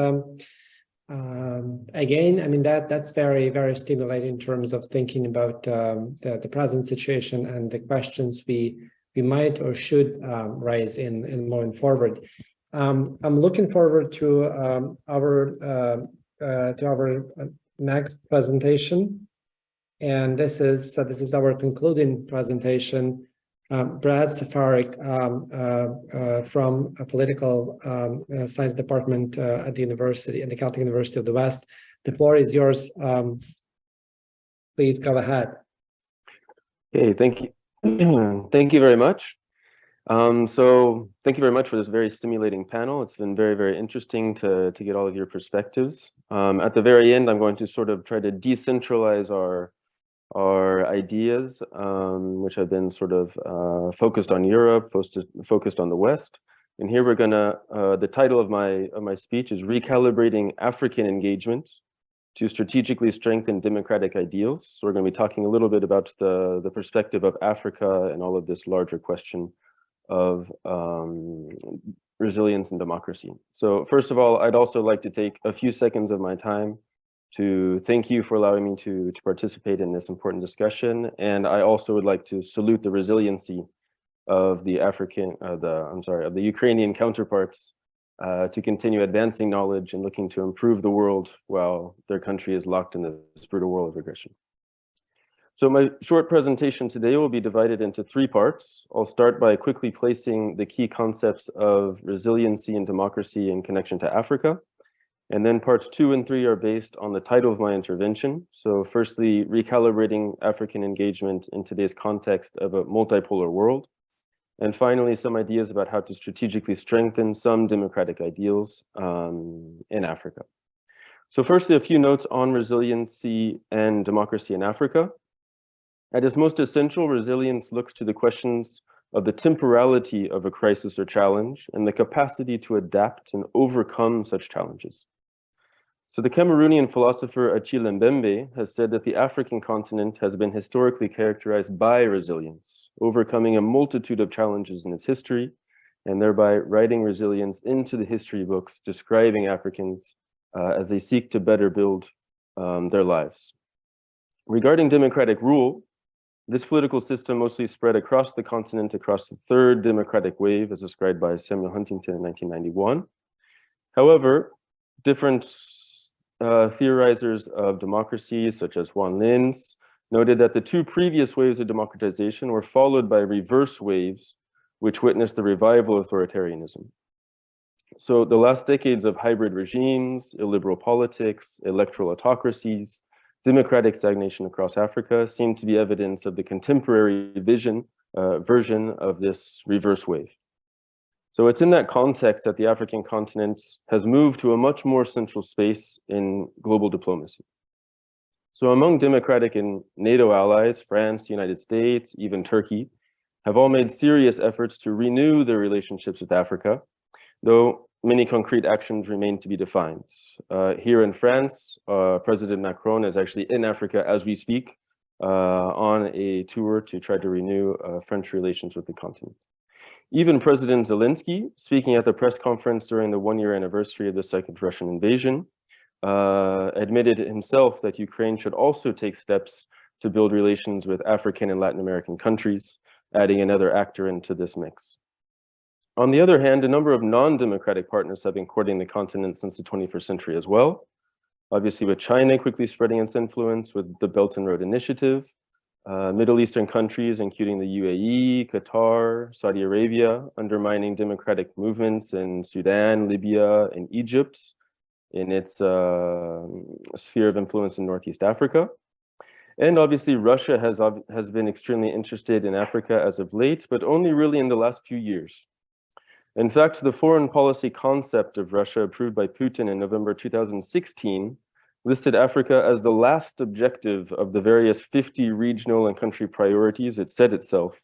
Again, I mean, that's very, very stimulating in terms of thinking about the present situation and the questions we might or should raise in moving forward. I'm looking forward to our next presentation, and this is our concluding presentation. Brad Safarik from a political science department at the university, at the Catholic University of the West. The floor is yours. Please go ahead. Okay, thank you. Thank you very much. So thank you very much for this very stimulating panel. It's been very, very interesting to get all of your perspectives. At the very end, I'm going to sort of try to decentralize our ideas, which have been sort of focused on Europe, focused on the West. And here we're gonna, the title of my speech is Recalibrating African Engagement to strategically strengthen democratic ideals. So we're going to be talking a little bit about the perspective of Africa and all of this larger question of resilience and democracy. So first of all, I'd also like to take a few seconds of my time to thank you for allowing me to participate in this important discussion. And I also would like to salute the resiliency of the Ukrainian counterparts to continue advancing knowledge and looking to improve the world while their country is locked in this brutal world of aggression. So my short presentation today will be divided into 3 parts. I'll start by quickly placing the key concepts of resiliency and democracy in connection to Africa. And then parts 2 and 3 are based on the title of my intervention. So firstly, recalibrating African engagement in today's context of a multipolar world. And finally, some ideas about how to strategically strengthen some democratic ideals in Africa. So firstly, a few notes on resiliency and democracy in Africa. At its most essential, resilience looks to the questions of the temporality of a crisis or challenge and the capacity to adapt and overcome such challenges. So the Cameroonian philosopher Achille Mbembe has said that the African continent has been historically characterized by resilience, overcoming a multitude of challenges in its history, and thereby writing resilience into the history books, describing Africans as they seek to better build their lives. Regarding democratic rule, this political system mostly spread across the continent across the 3rd democratic wave as described by Samuel Huntington in 1991. However, different theorizers of democracy, such as Juan Lins, noted that the 2 previous waves of democratization were followed by reverse waves, which witnessed the revival of authoritarianism. So the last decades of hybrid regimes, illiberal politics, electoral autocracies, democratic stagnation across Africa seem to be evidence of the contemporary version of this reverse wave. So it's in that context that the African continent has moved to a much more central space in global diplomacy. So among democratic and NATO allies, France, the United States, even Turkey, have all made serious efforts to renew their relationships with Africa, though many concrete actions remain to be defined. Here in France, President Macron is actually in Africa as we speak on a tour to try to renew French relations with the continent. Even President Zelensky, speaking at the press conference during the 1-year anniversary of the second Russian invasion, admitted himself that Ukraine should also take steps to build relations with African and Latin American countries, adding another actor into this mix. On the other hand, a number of non-democratic partners have been courting the continent since the 21st century as well. Obviously with China quickly spreading its influence with the Belt and Road Initiative, Middle Eastern countries, including the UAE, Qatar, Saudi Arabia, undermining democratic movements in Sudan, Libya, and Egypt in its sphere of influence in Northeast Africa. And obviously Russia has been extremely interested in Africa as of late, but only really in the last few years. In fact, the foreign policy concept of Russia approved by Putin in November 2016 listed Africa as the last objective of the various 50 regional and country priorities it set itself.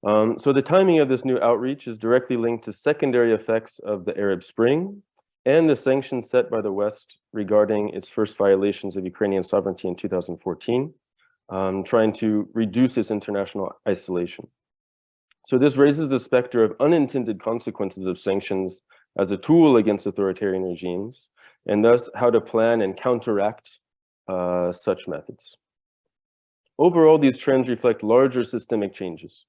So the timing of this new outreach is directly linked to secondary effects of the Arab Spring and the sanctions set by the West regarding its first violations of Ukrainian sovereignty in 2014, trying to reduce its international isolation. So this raises the specter of unintended consequences of sanctions as a tool against authoritarian regimes, and thus how to plan and counteract such methods. Overall, these trends reflect larger systemic changes.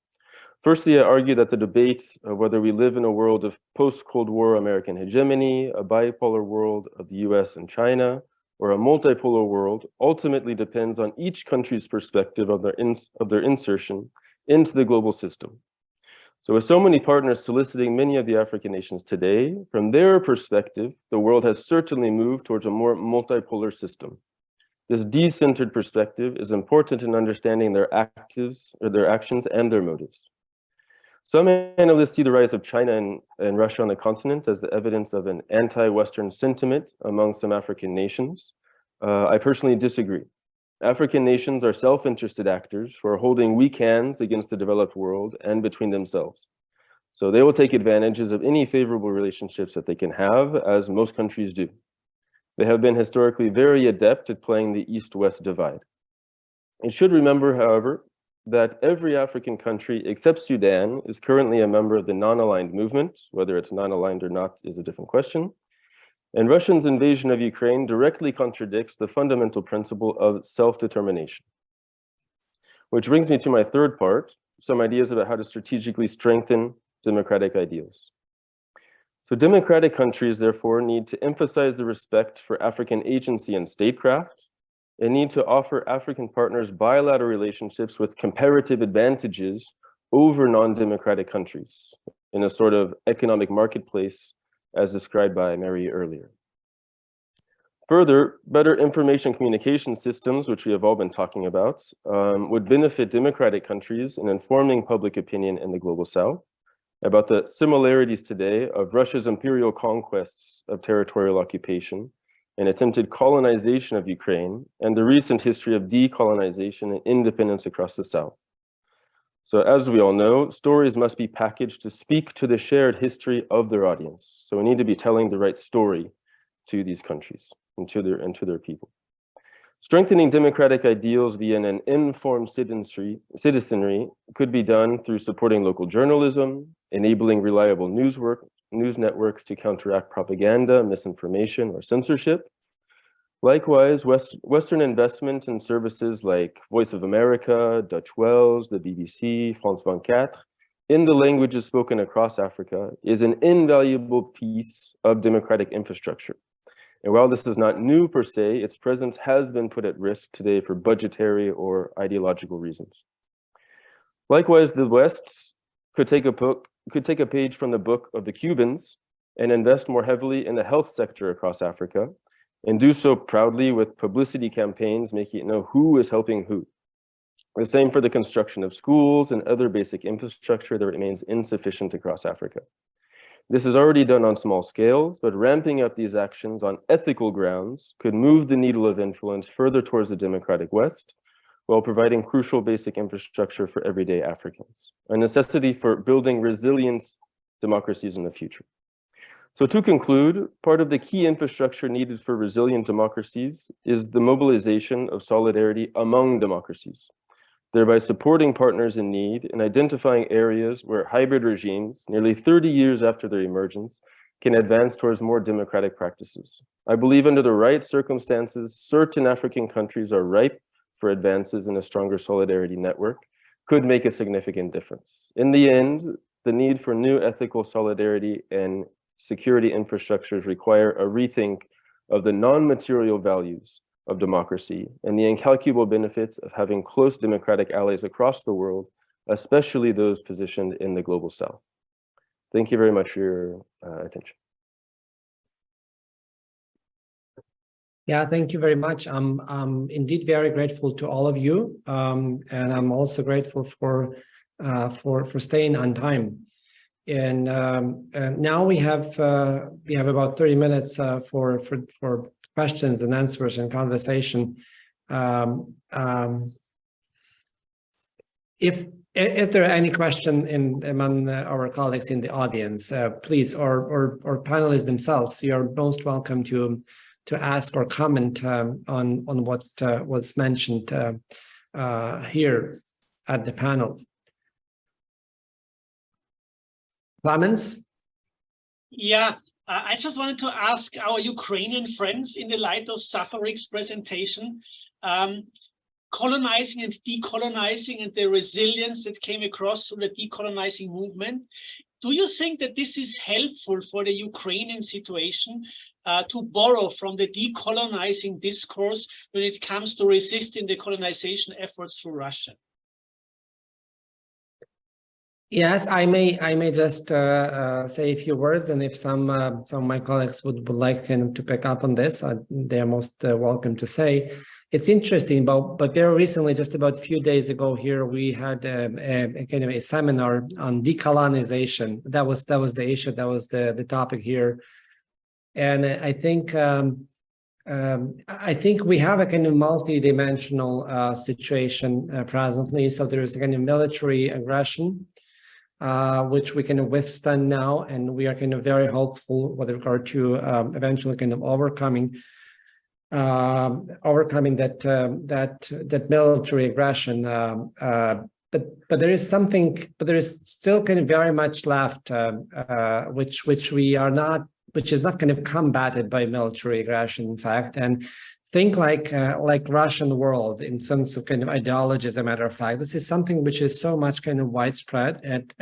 Firstly, I argue that the debate of whether we live in a world of post-Cold War American hegemony, a bipolar world of the US and China, or a multipolar world ultimately depends on each country's perspective of their insertion into the global system. So with so many partners soliciting many of the African nations today, from their perspective, the world has certainly moved towards a more multipolar system. This decentered perspective is important in understanding their actions and their motives. Some analysts see the rise of China and Russia on the continent as the evidence of an anti-Western sentiment among some African nations. I personally disagree. African nations are self-interested actors who are holding weak hands against the developed world and between themselves. So they will take advantages of any favorable relationships that they can have, as most countries do. They have been historically very adept at playing the East-West divide. It should remember, however, that every African country except Sudan is currently a member of the non-aligned movement. Whether it's non-aligned or not is a different question. And Russia's invasion of Ukraine directly contradicts the fundamental principle of self-determination. Which brings me to my third part, some ideas about how to strategically strengthen democratic ideals. So democratic countries, therefore, need to emphasize the respect for African agency and statecraft, and need to offer African partners bilateral relationships with comparative advantages over non-democratic countries in a sort of economic marketplace as described by Mary earlier. Further, better information communication systems, which we have all been talking about, would benefit democratic countries in informing public opinion in the global south about the similarities today of Russia's imperial conquests of territorial occupation and attempted colonization of Ukraine, and the recent history of decolonization and independence across the South. So as we all know, stories must be packaged to speak to the shared history of their audience. So we need to be telling the right story to these countries and to their people. Strengthening democratic ideals via an informed citizenry could be done through supporting local journalism, enabling reliable news networks to counteract propaganda, misinformation, or censorship. Likewise, Western investment in services like Voice of America, Dutch Wells, the BBC, France 24, in the languages spoken across Africa is an invaluable piece of democratic infrastructure. And while this is not new per se, its presence has been put at risk today for budgetary or ideological reasons. Likewise, the West could take a page from the book of the Cubans and invest more heavily in the health sector across Africa, and do so proudly with publicity campaigns making it know who is helping who. The same for the construction of schools and other basic infrastructure that remains insufficient across Africa. This is already done on small scales, but ramping up these actions on ethical grounds could move the needle of influence further towards the democratic West, while providing crucial basic infrastructure for everyday Africans, a necessity for building resilient democracies in the future. So to conclude, part of the key infrastructure needed for resilient democracies is the mobilization of solidarity among democracies, thereby supporting partners in need and identifying areas where hybrid regimes, nearly 30 years after their emergence, can advance towards more democratic practices. I believe under the right circumstances, certain African countries are ripe for advances in a stronger solidarity network, could make a significant difference. In the end, the need for new ethical solidarity and security infrastructures require a rethink of the non-material values of democracy and the incalculable benefits of having close democratic allies across the world, especially those positioned in the global south. Thank you very much for your attention. Yeah, thank you very much. I'm indeed very grateful to all of you, and I'm also grateful for staying on time. And now we have about 30 minutes for questions and answers and conversation. Is there any question among our colleagues in the audience, please, or panelists themselves? You are most welcome to ask or comment on what was mentioned here at the panel. Clemens? Yeah, I just wanted to ask our Ukrainian friends in the light of Safarik's presentation, colonizing and decolonizing and the resilience that came across through the decolonizing movement. Do you think that this is helpful for the Ukrainian situation to borrow from the decolonizing discourse when it comes to resisting the colonization efforts through Russia? Yes, I may just say a few words, and if some of my colleagues would like to pick up on this, they are most welcome to say. It's interesting, but very recently, just about a few days ago here, we had a kind of a seminar on decolonization. That was the issue. That was the topic here, and I think we have a kind of multi-dimensional situation presently. So there is a kind of military aggression, which we can withstand now, and we are kind of very hopeful with regard to eventually kind of overcoming. overcoming that military aggression. But there is something, but there is still kind of very much left, which is not kind of combated by military aggression, in fact, and think like Russian world in sense of kind of ideology. As a matter of fact, this is something which is so much kind of widespread, and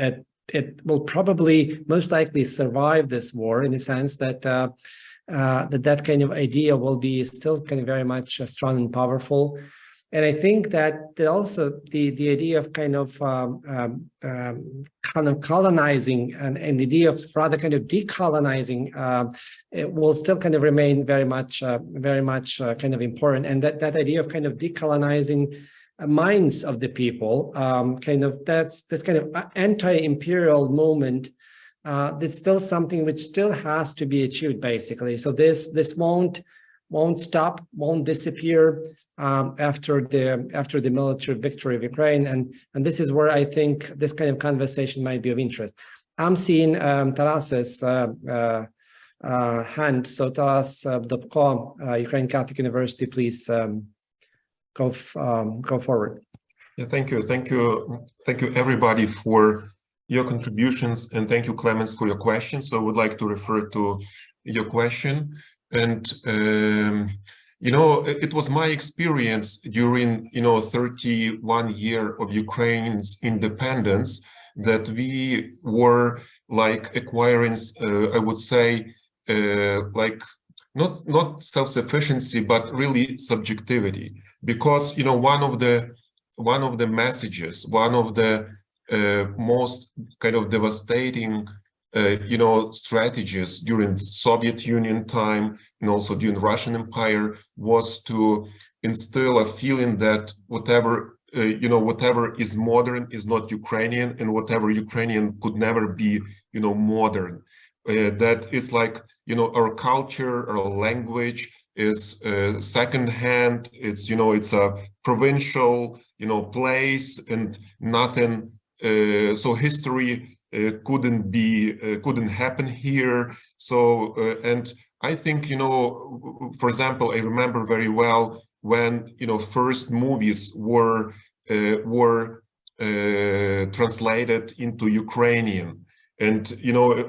it will probably most likely survive this war in the sense that that kind of idea will be still kind of very much strong and powerful. And I think that also the idea of kind of colonizing and the idea of rather kind of decolonizing it will still kind of remain very much kind of important. And that idea of kind of decolonizing minds of the people, kind of that's kind of anti-imperial movement. That's still something which still has to be achieved, basically. So this won't stop, won't disappear after the military victory of Ukraine, and this is where I think this kind of conversation might be of interest. I'm seeing Taras's hand, so Taras Dobko, Ukraine Catholic University, please go forward. Yeah, thank you everybody for your contributions, and thank you, Clemens, for your question. So I would like to refer to your question. And, it was my experience during, 31 year of Ukraine's independence that we were like acquiring, I would say, like not self-sufficiency, but really subjectivity. Because, one of the messages, one of the most kind of devastating strategies during Soviet Union time and also during Russian Empire was to instill a feeling that whatever is modern is not Ukrainian, and whatever Ukrainian could never be, modern. That is like, our culture, our language is secondhand. It's a provincial, place, and nothing. So history couldn't happen here. So and I think for example, I remember very well when first movies were translated into Ukrainian, and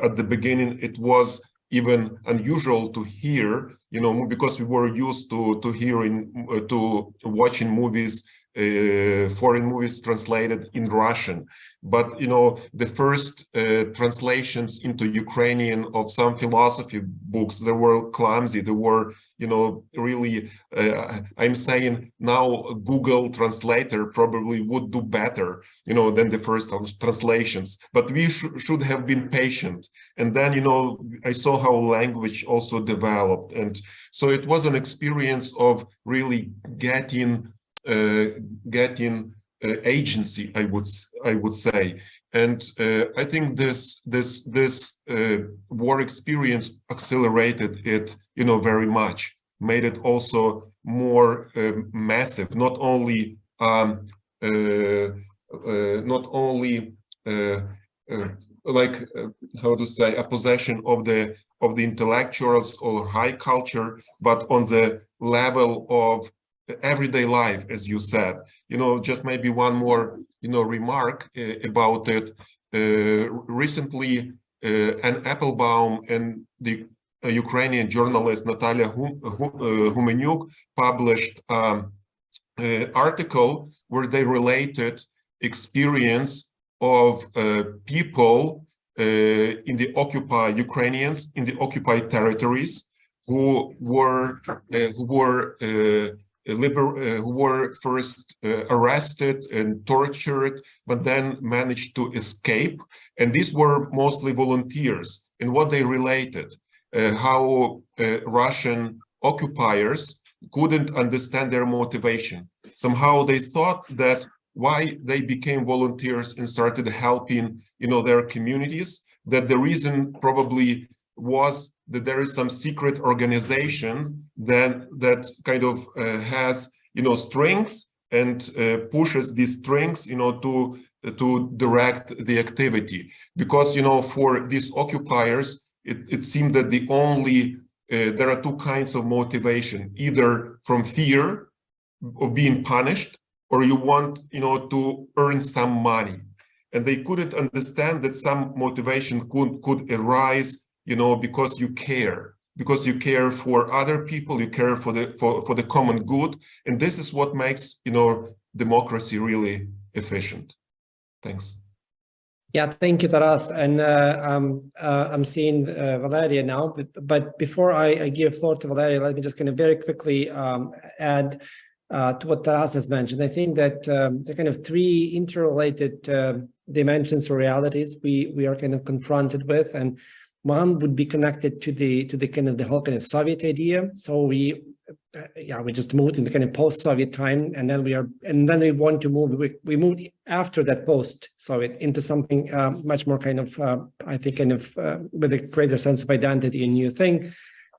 at the beginning it was even unusual to hear, because we were used to hearing watching movies, foreign movies translated in Russian. But the first translations into Ukrainian of some philosophy books, they were clumsy. They were really I'm saying now Google Translator probably would do better than the first translations, but we should have been patient. And then I saw how language also developed, and so it was an experience of really getting agency, I would say. And I think this war experience accelerated it very much, made it also more massive, not only like how to say, a possession of the intellectuals or high culture, but on the level of everyday life, as you said. Just maybe one more remark about it. Recently Anne Applebaum and the Ukrainian journalist Natalia Humenyuk published an article where they related experience of people in the occupied Ukrainians in the occupied territories who were first arrested and tortured, but then managed to escape. And these were mostly volunteers. And what they related, how Russian occupiers couldn't understand their motivation. Somehow they thought that why they became volunteers and started helping, their communities, that the reason probably was that there is some secret organization that kind of has strings and pushes these strings to direct the activity. Because for these occupiers it seemed that the only there are two kinds of motivation, either from fear of being punished, or you want, to earn some money. And they couldn't understand that some motivation could arise, because you care for other people, you care for the common good, and this is what makes, democracy really efficient. Thanks. Yeah, thank you, Taras. And I'm seeing Valeria now, but before I give floor to Valeria, let me just kind of very quickly add to what Taras has mentioned. I think that there are kind of three interrelated dimensions or realities we are kind of confronted with, and one would be connected to the kind of the whole kind of Soviet idea. So we just moved in the kind of post-Soviet time, and then we want to move. We moved after that post-Soviet into something much more kind of I think kind of with a greater sense of identity, a new thing.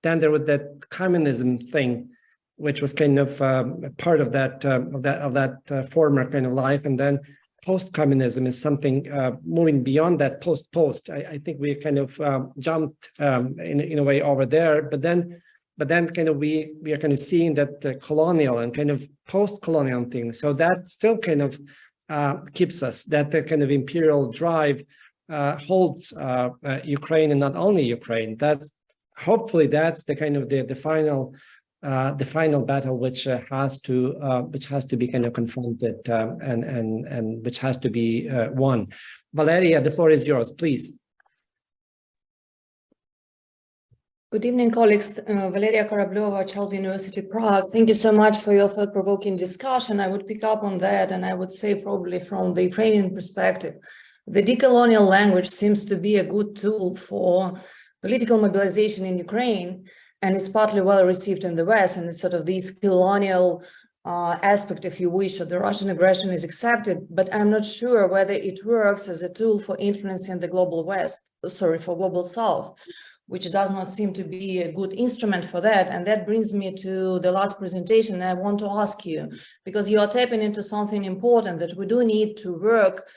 Then there was that communism thing, which was kind of part of that former kind of life, and then post-communism is something moving beyond that post. I think we kind of jumped in a way over there, but then kind of we are kind of seeing that the colonial and kind of post-colonial thing. So that still kind of keeps us, that the kind of imperial drive holds Ukraine, and not only Ukraine. Hopefully that's the kind of the final battle which has to be kind of confronted and which has to be won. Valeria, the floor is yours, please. Good evening, colleagues. Valeria Karablova, Charles University, Prague. Thank you so much for your thought-provoking discussion. I would pick up on that, and I would say probably from the Ukrainian perspective, the decolonial language seems to be a good tool for political mobilization in Ukraine, and it's partly well received in the West, and it's sort of this colonial aspect, if you wish, of the Russian aggression is accepted, but I'm not sure whether it works as a tool for influencing the global global South, which does not seem to be a good instrument for that. And that brings me to the last presentation. I want to ask you, because you are tapping into something important, that we do need to work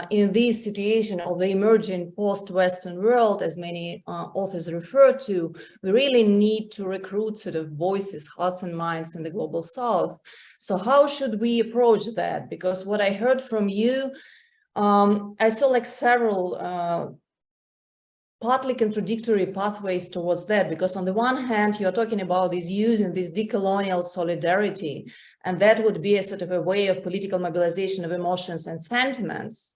in this situation of the emerging post-Western world, as many authors refer to. We really need to recruit sort of voices, hearts and minds in the global South. So how should we approach that? Because what I heard from you, I saw like several partly contradictory pathways towards that, because on the one hand, you're talking about this using this decolonial solidarity, and that would be a sort of a way of political mobilization of emotions and sentiments.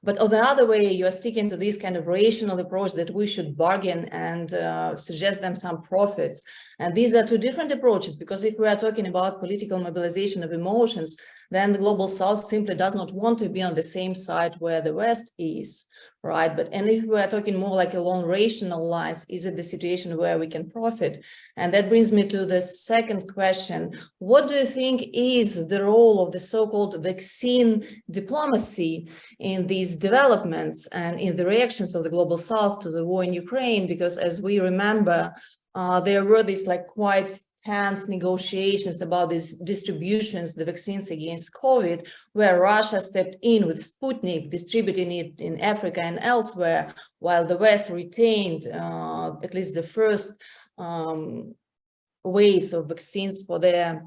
But on the other way, you're sticking to this kind of rational approach that we should bargain and suggest them some profits. And these are two different approaches, because if we are talking about political mobilization of emotions, then the global South simply does not want to be on the same side where the West is, right? And if we are talking more like along rational lines, is it the situation where we can profit? And that brings me to the second question. What do you think is the role of the so-called vaccine diplomacy in these developments and in the reactions of the global South to the war in Ukraine? Because as we remember, there were these like quite tense negotiations about these distributions, the vaccines against COVID, where Russia stepped in with Sputnik, distributing it in Africa and elsewhere, while the West retained at least the first waves of vaccines for their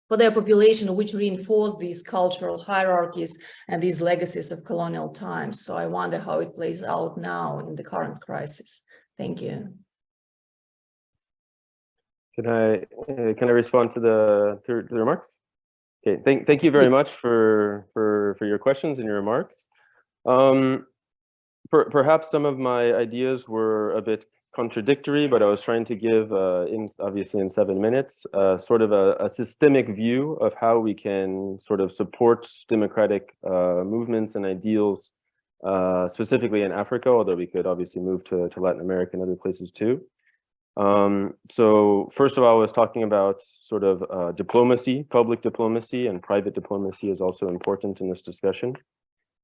population, which reinforced these cultural hierarchies and these legacies of colonial times. So I wonder how it plays out now in the current crisis. Thank you. Can I respond to the remarks? Okay, thank you very much for your questions and your remarks. Perhaps some of my ideas were a bit contradictory, but I was trying to give, obviously in 7 minutes, sort of a systemic view of how we can sort of support democratic movements and ideals, specifically in Africa, although we could obviously move to Latin America and other places too. So first of all, I was talking about sort of diplomacy, public diplomacy, and private diplomacy is also important in this discussion,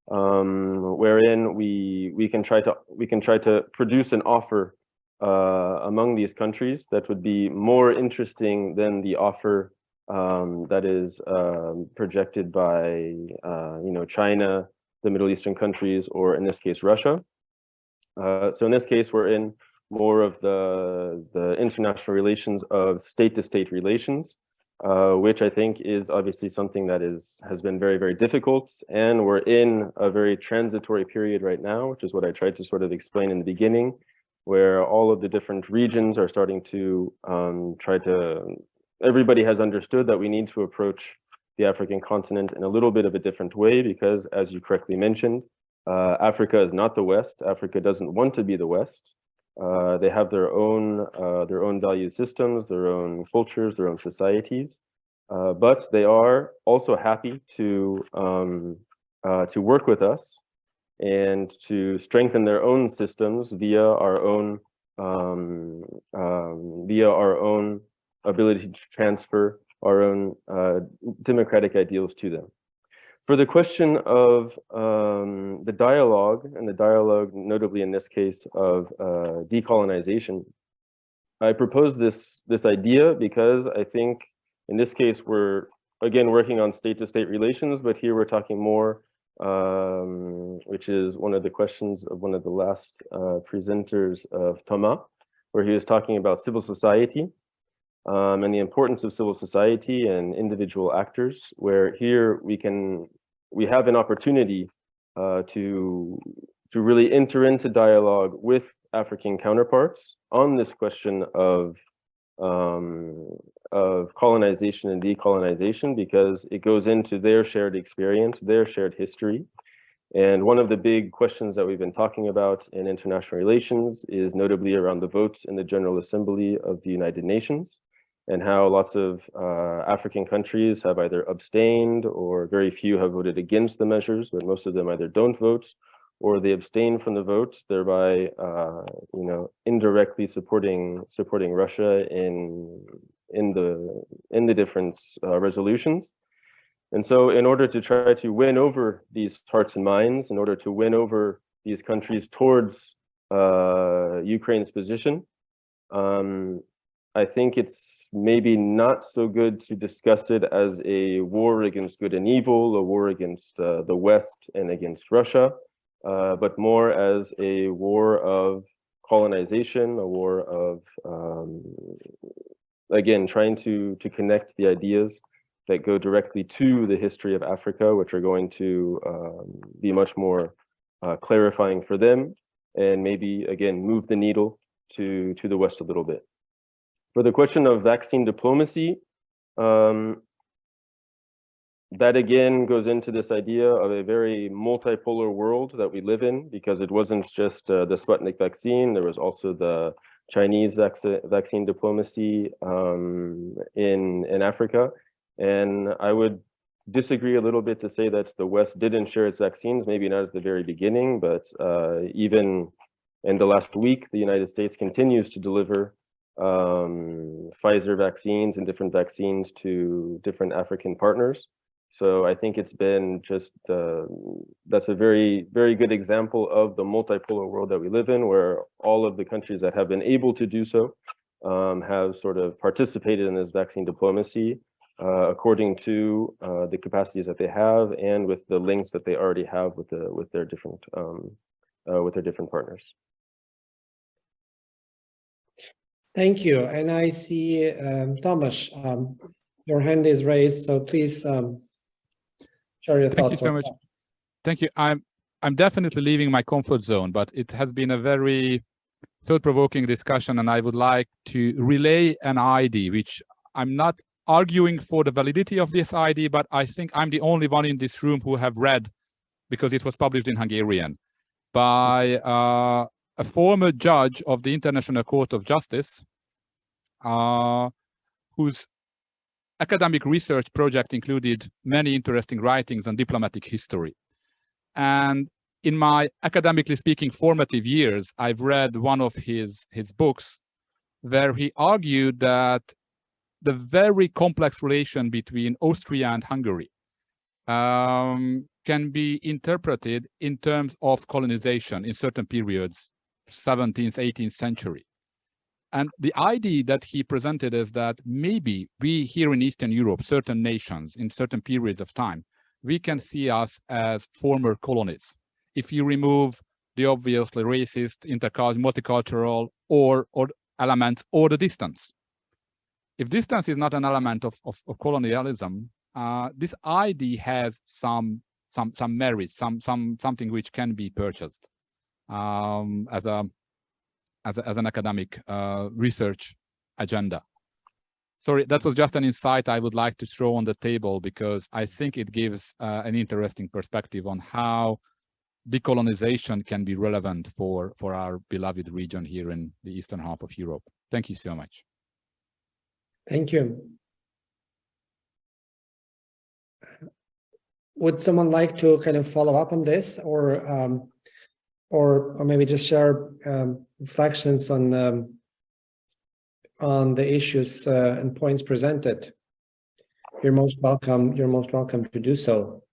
wherein we can try to produce an offer among these countries that would be more interesting than the offer that is projected by China, the Middle Eastern countries, or in this case Russia. So in this case, we're more of the international relations of state-to-state relations, which I think is obviously something that has been very, very difficult. And we're in a very transitory period right now, which is what I tried to sort of explain in the beginning, where all of the different regions are starting to everybody has understood that we need to approach the African continent in a little bit of a different way, because as you correctly mentioned, Africa is not the West. Africa doesn't want to be the West. They have their own value systems, their own cultures, their own societies, but they are also happy to work with us and to strengthen their own systems via our own ability to transfer our own democratic ideals to them. For the question of the dialogue, and the dialogue notably in this case of decolonization, I propose this idea because I think in this case we're again working on state-to-state relations, but here we're talking more, which is one of the questions of one of the last presenters of Tamás, where he was talking about civil society. And the importance of civil society and individual actors, where here we have an opportunity to really enter into dialogue with African counterparts on this question of colonization and decolonization, because it goes into their shared experience, their shared history. And one of the big questions that we've been talking about in international relations is notably around the votes in the General Assembly of the United Nations, and how lots of African countries have either abstained or very few have voted against the measures, but most of them either don't vote or they abstain from the vote, thereby indirectly supporting Russia in the different resolutions. And so in order to try to win over these hearts and minds, in order to win over these countries towards Ukraine's position, I think it's maybe not so good to discuss it as a war against good and evil, a war against the West and against Russia, but more as a war of colonization, a war of, again, trying to connect the ideas that go directly to the history of Africa, which are going to be much more clarifying for them, and maybe, again, move the needle to the West a little bit. For the question of vaccine diplomacy, that again goes into this idea of a very multipolar world that we live in, because it wasn't just the Sputnik vaccine, there was also the Chinese vaccine diplomacy in Africa. And I would disagree a little bit to say that the West didn't share its vaccines, maybe not at the very beginning, but even in the last week, the United States continues to deliver Pfizer vaccines and different vaccines to different African partners. So I think it's been just, that's a very, very good example of the multipolar world that we live in, where all of the countries that have been able to do so have sort of participated in this vaccine diplomacy according to the capacities that they have and with the links that they already have with their different partners. Thank you. And I see, Tamás, your hand is raised, so please share your thoughts. Thank you so much. Thank you. I'm definitely leaving my comfort zone, but it has been a very thought-provoking discussion, and I would like to relay an idea, which I'm not arguing for the validity of this idea, but I think I'm the only one in this room who have read, because it was published in Hungarian, by a former judge of the International Court of Justice, whose academic research project included many interesting writings on diplomatic history. And in my, academically speaking, formative years, I've read one of his books where he argued that the very complex relation between Austria and Hungary can be interpreted in terms of colonization in certain periods, 17th, 18th century. And the idea that he presented is that maybe we here in Eastern Europe, certain nations in certain periods of time, we can see us as former colonies. If you remove the obviously racist, multicultural or elements, or the distance. If distance is not an element of colonialism, this idea has some merit, something which can be purchased as an academic research agenda. Sorry, that was just an insight I would like to throw on the table, because I think it gives an interesting perspective on how decolonization can be relevant for our beloved region here in the eastern half of Europe. Thank you so much. Thank you. Would someone like to kind of follow up on this, or maybe just share reflections on the issues and points presented? You're most welcome. You're most welcome to do so.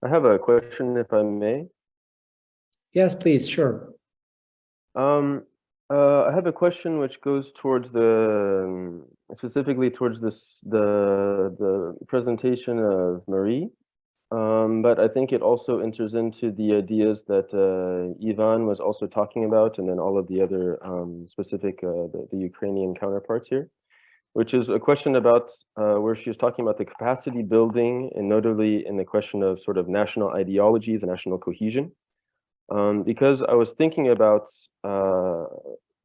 I have a question, if I may. Yes, please. Sure. I have a question which goes towards specifically towards the presentation of Marie, but I think it also enters into the ideas that Ivan was also talking about, and then all of the other specific the Ukrainian counterparts here, which is a question about where she was talking about the capacity building, and notably in the question of sort of national ideologies and national cohesion. Because I was thinking about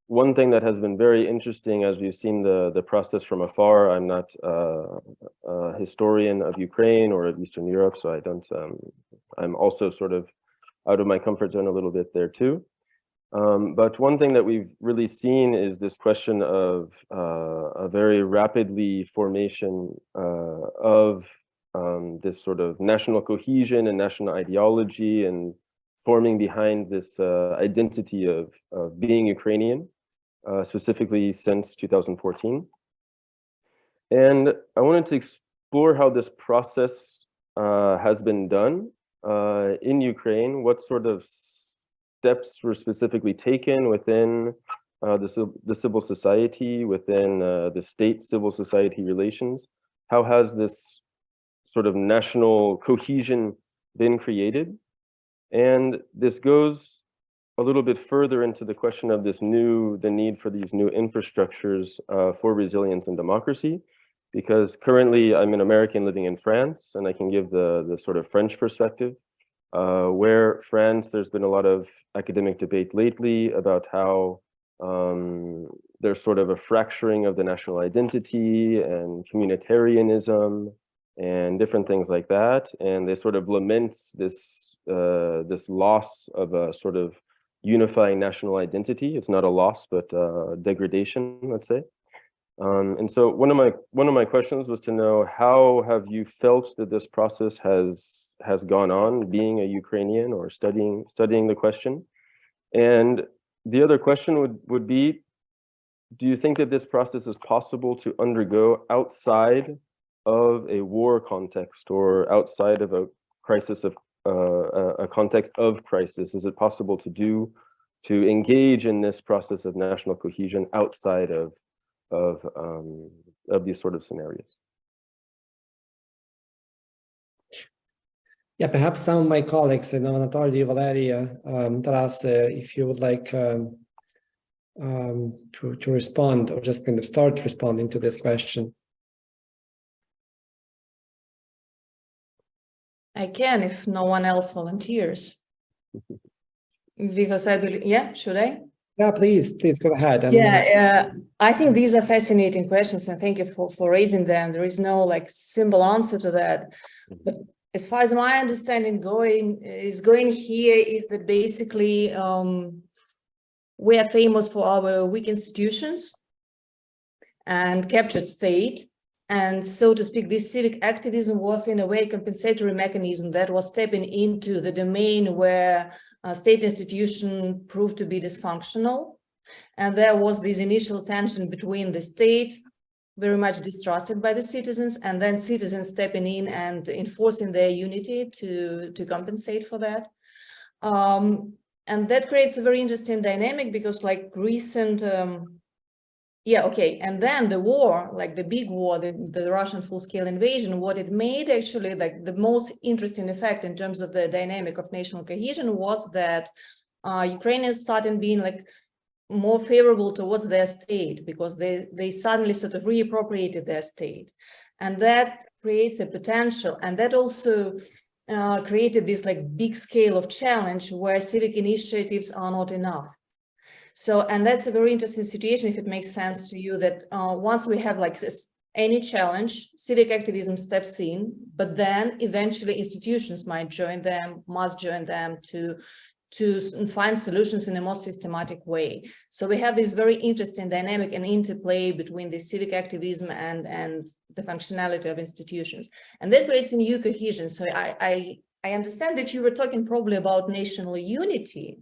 one thing that has been very interesting as we've seen the process from afar. I'm not a historian of Ukraine or of Eastern Europe, so I don't, I'm also sort of out of my comfort zone a little bit there too. But one thing that we've really seen is this question of a very rapidly formation of this sort of national cohesion and national ideology, and forming behind this identity of being Ukrainian, specifically since 2014. And I wanted to explore how this process has been done in Ukraine, what sort of steps were specifically taken within the civil society, within the state civil society relations. How has this sort of national cohesion been created? And this goes a little bit further into the question of the need for these new infrastructures for resilience and democracy, because currently I'm an American living in France, and I can give the sort of French perspective, where France, there's been a lot of academic debate lately about how there's sort of a fracturing of the national identity and communitarianism and different things like that, and they sort of lament this loss of a sort of unifying national identity. It's not a loss, but degradation, let's say. And so one of my questions was to know, how have you felt that this process has gone on, being a Ukrainian or studying the question? And the other question would be, do you think that this process is possible to undergo outside of a war context, or outside of a crisis of a context of crisis? Is it possible to engage in this process of national cohesion outside of these sort of scenarios? Yeah, perhaps some of my colleagues, I know Anatoly, Valeria, Taras, if you would like to respond, or just kind of start responding to this question. I can, if no one else volunteers. Because I believe, yeah, should I? Yeah, please go ahead. I think these are fascinating questions, and thank you for raising them. There is no like simple answer to that. But as far as my understanding going here is that basically we are famous for our weak institutions and captured state. And so to speak, this civic activism was in a way compensatory mechanism that was stepping into the domain where state institution proved to be dysfunctional. And there was this initial tension between the state, very much distrusted by the citizens, and then citizens stepping in and enforcing their unity to compensate for that. And that creates a very interesting dynamic, because like recent, and then the war, like the big war, the Russian full-scale invasion, what it made actually, like the most interesting effect in terms of the dynamic of national cohesion was that Ukrainians started being like more favorable towards their state because they suddenly sort of reappropriated their state. And that creates a potential. And that also created this like big scale of challenge where civic initiatives are not enough. So, and that's a very interesting situation, if it makes sense to you, that once we have like this, any challenge, civic activism steps in, but then eventually institutions might join them, must join them to find solutions in a more systematic way. So we have this very interesting dynamic and interplay between the civic activism and the functionality of institutions. And that creates a new cohesion. So I understand that you were talking probably about national unity,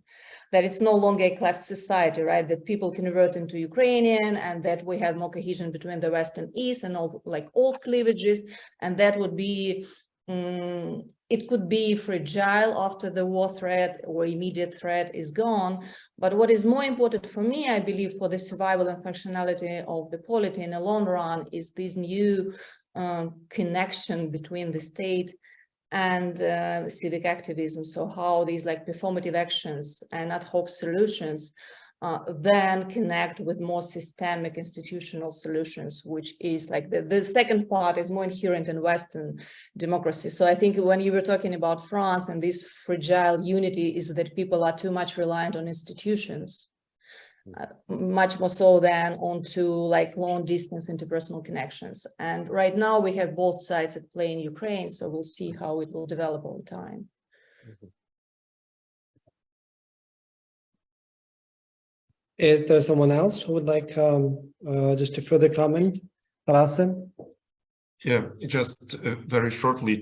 that it's no longer a class society, right? That people convert into Ukrainian and that we have more cohesion between the West and East and all like old cleavages. And that would be, it could be fragile after the war threat or immediate threat is gone. But what is more important for me, I believe, for the survival and functionality of the polity in the long run is this new connection between the state and civic activism. So how these like performative actions and ad hoc solutions then connect with more systemic institutional solutions, which is like the second part is more inherent in Western democracy. So I think when you were talking about France and this fragile unity is that people are too much reliant on institutions, much more so than onto like long distance interpersonal connections. And right now we have both sides at play in Ukraine, so we'll see how it will develop over time. Is there someone else who would like just to further comment? Krauze? Yeah, just very shortly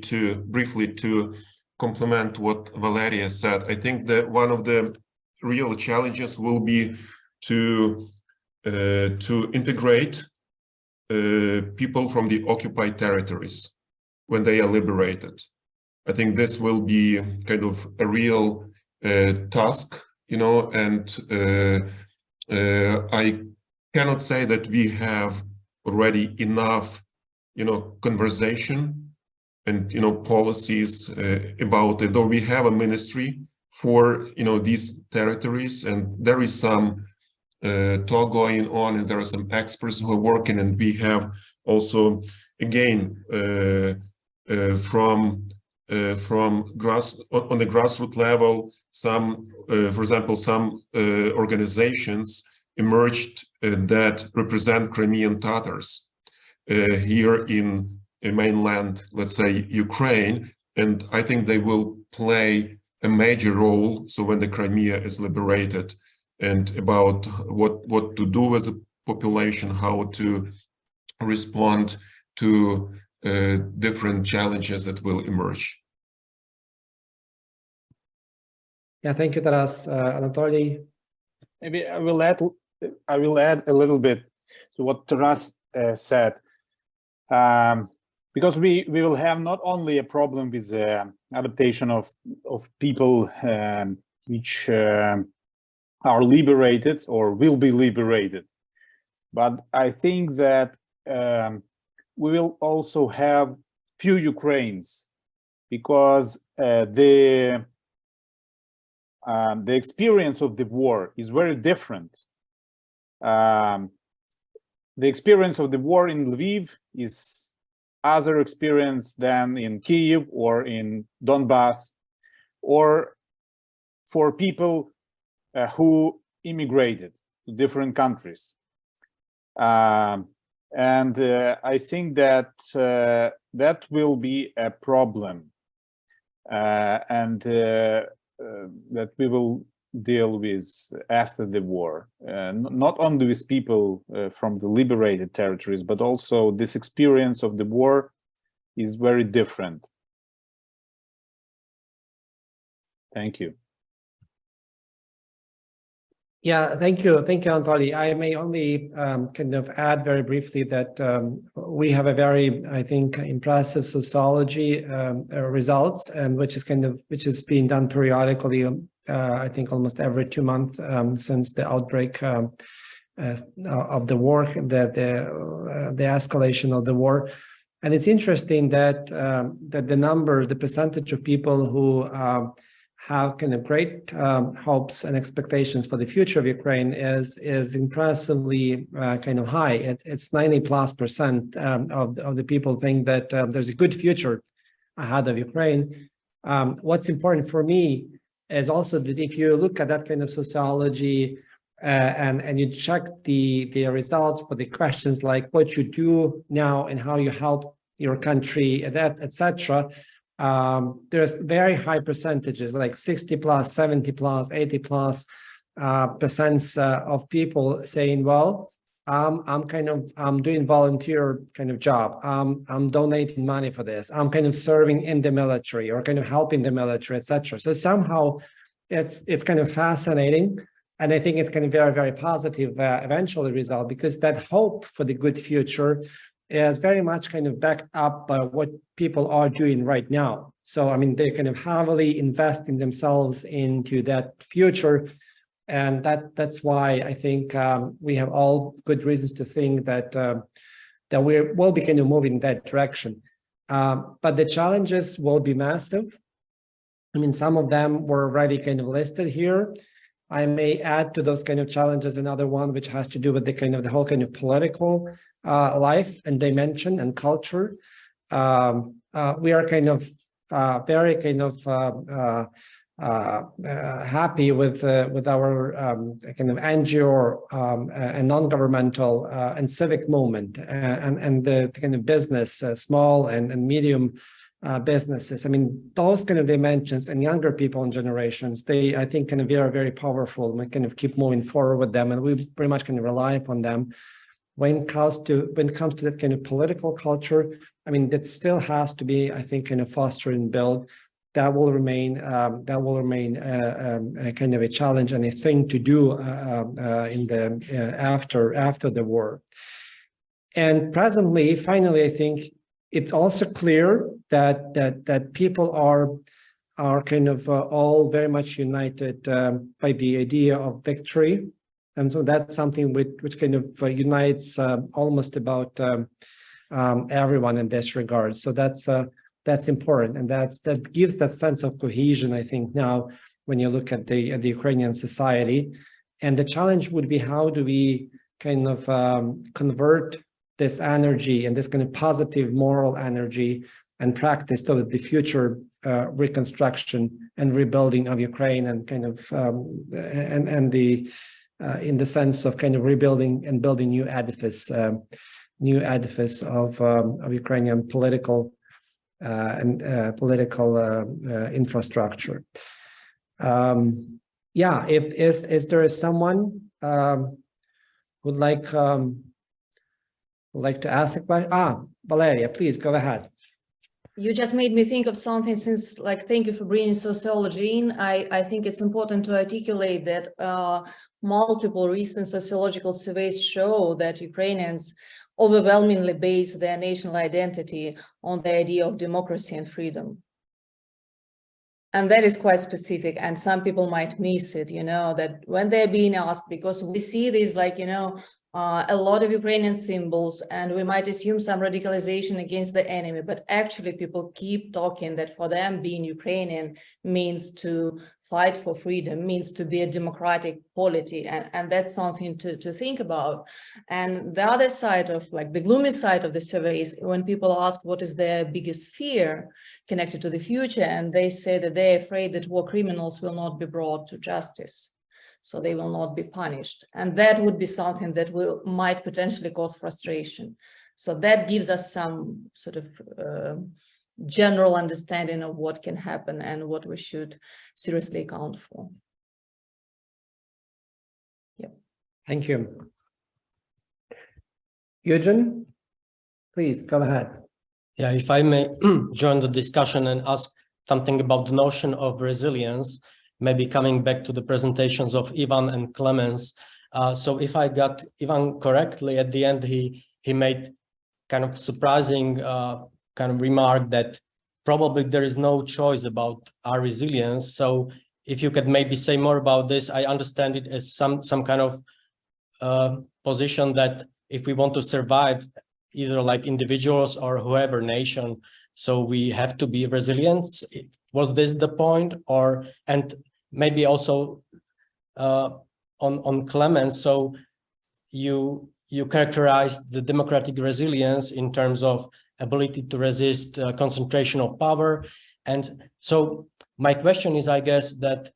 briefly to complement what Valeria said. I think that one of the real challenges will be to integrate people from the occupied territories when they are liberated. I think this will be kind of a real task, you know, and I cannot say that we have already enough, you know, conversation and, you know, policies about it, or we have a ministry for, you know, these territories, and there is some talk going on, and there are some experts who are working, and we have also, again, from on the grassroots level, some, for example, some organizations emerged that represent Crimean Tatars here in mainland, let's say, Ukraine, and I think they will play a major role. So when the Crimea is liberated, and about what to do as a population, how to respond to different challenges that will emerge. Yeah, thank you, Taras. Anatoly? Maybe I will add a little bit to what Taras said, because we will have not only a problem with the adaptation of people which are liberated or will be liberated, but I think that we will also have few Ukraines, because the experience of the war is very different. The experience of the war in Lviv is other experience than in Kyiv or in Donbass, or for people who immigrated to different countries. And I think that that will be a problem, and that we will deal with after the war, not only with people from the liberated territories, but also this experience of the war is very different. Thank you. Yeah, thank you, Anatoly. I may only kind of add very briefly that we have a very, I think, impressive sociology results, and which is being done periodically. I think almost every 2 months since the outbreak of the war, the escalation of the war. And it's interesting that that the percentage of people who have kind of great hopes and expectations for the future of Ukraine is impressively kind of high. It's 90+% of the people think that there's a good future ahead of Ukraine. What's important for me is also that if you look at that kind of sociology and you check the results for the questions like what you do now and how you help your country, etc. There's very high percentages, like 60+, 70+, 80+% of people saying, well, I'm doing volunteer kind of job. I'm donating money for this. I'm kind of serving in the military or kind of helping the military, etc. So somehow it's kind of fascinating. And I think it's kind of very, very positive eventually result, because that hope for the good future is very much kind of backed up by what people are doing right now. So, I mean, they kind of heavily investing themselves into that future. And that's why I think we have all good reasons to think that that we will be kind of moving in that direction. But the challenges will be massive. I mean, some of them were already kind of listed here. I may add to those kind of challenges another one, which has to do with the kind of the whole kind of political life and dimension and culture. We are kind of very kind of happy with our kind of NGO and non-governmental and civic movement and the kind of business, small and medium businesses. I mean, those kind of dimensions and younger people and generations, they, I think, kind of are very powerful. We kind of keep moving forward with them, and we pretty much can rely upon them. When it comes to that kind of political culture, I mean, that still has to be, I think, kind of fostered and built. That will remain kind of a challenge and a thing to do in the after the war. And presently, finally, I think it's also clear that people are kind of all very much united by the idea of victory. And so that's something which kind of unites almost about everyone in this regard. So that's important, and that gives that sense of cohesion, I think, now when you look at the Ukrainian society. And the challenge would be, how do we kind of convert this energy and this kind of positive moral energy and practice towards the future reconstruction and rebuilding of Ukraine, and kind of in the sense of kind of rebuilding and building new edifice of Ukrainian political infrastructure. Yeah, if there is someone would like to ask a question. Valeria, please go ahead. You just made me think of something, since, like, thank you for bringing sociology in. I think it's important to articulate that multiple recent sociological surveys show that Ukrainians overwhelmingly base their national identity on the idea of democracy and freedom. And that is quite specific, and some people might miss it, you know, that when they're being asked, because we see these, like, you know, a lot of Ukrainian symbols, and we might assume some radicalization against the enemy, but actually people keep talking that for them being Ukrainian means to fight for freedom, means to be a democratic polity, and that's something to think about. And the other side of, like, the gloomy side of the surveys, when people ask what is their biggest fear connected to the future, and they say that they're afraid that war criminals will not be brought to justice, so they will not be punished. And that would be something that might potentially cause frustration. So that gives us some sort of general understanding of what can happen and what we should seriously account for. Yep. Thank you. Eugen, please go ahead. Yeah, if I may join the discussion and ask something about the notion of resilience, maybe coming back to the presentations of Ivan and Clemens. So if I got Ivan correctly, at the end, he made kind of surprising kind of remark that probably there is no choice about our resilience. So if you could maybe say more about this, I understand it as some kind of position that if we want to survive, either like individuals or whoever nation, so we have to be resilient. Was this the point? Or, and maybe also on Clemens, so you characterized the democratic resilience in terms of ability to resist concentration of power. And so my question is, I guess, that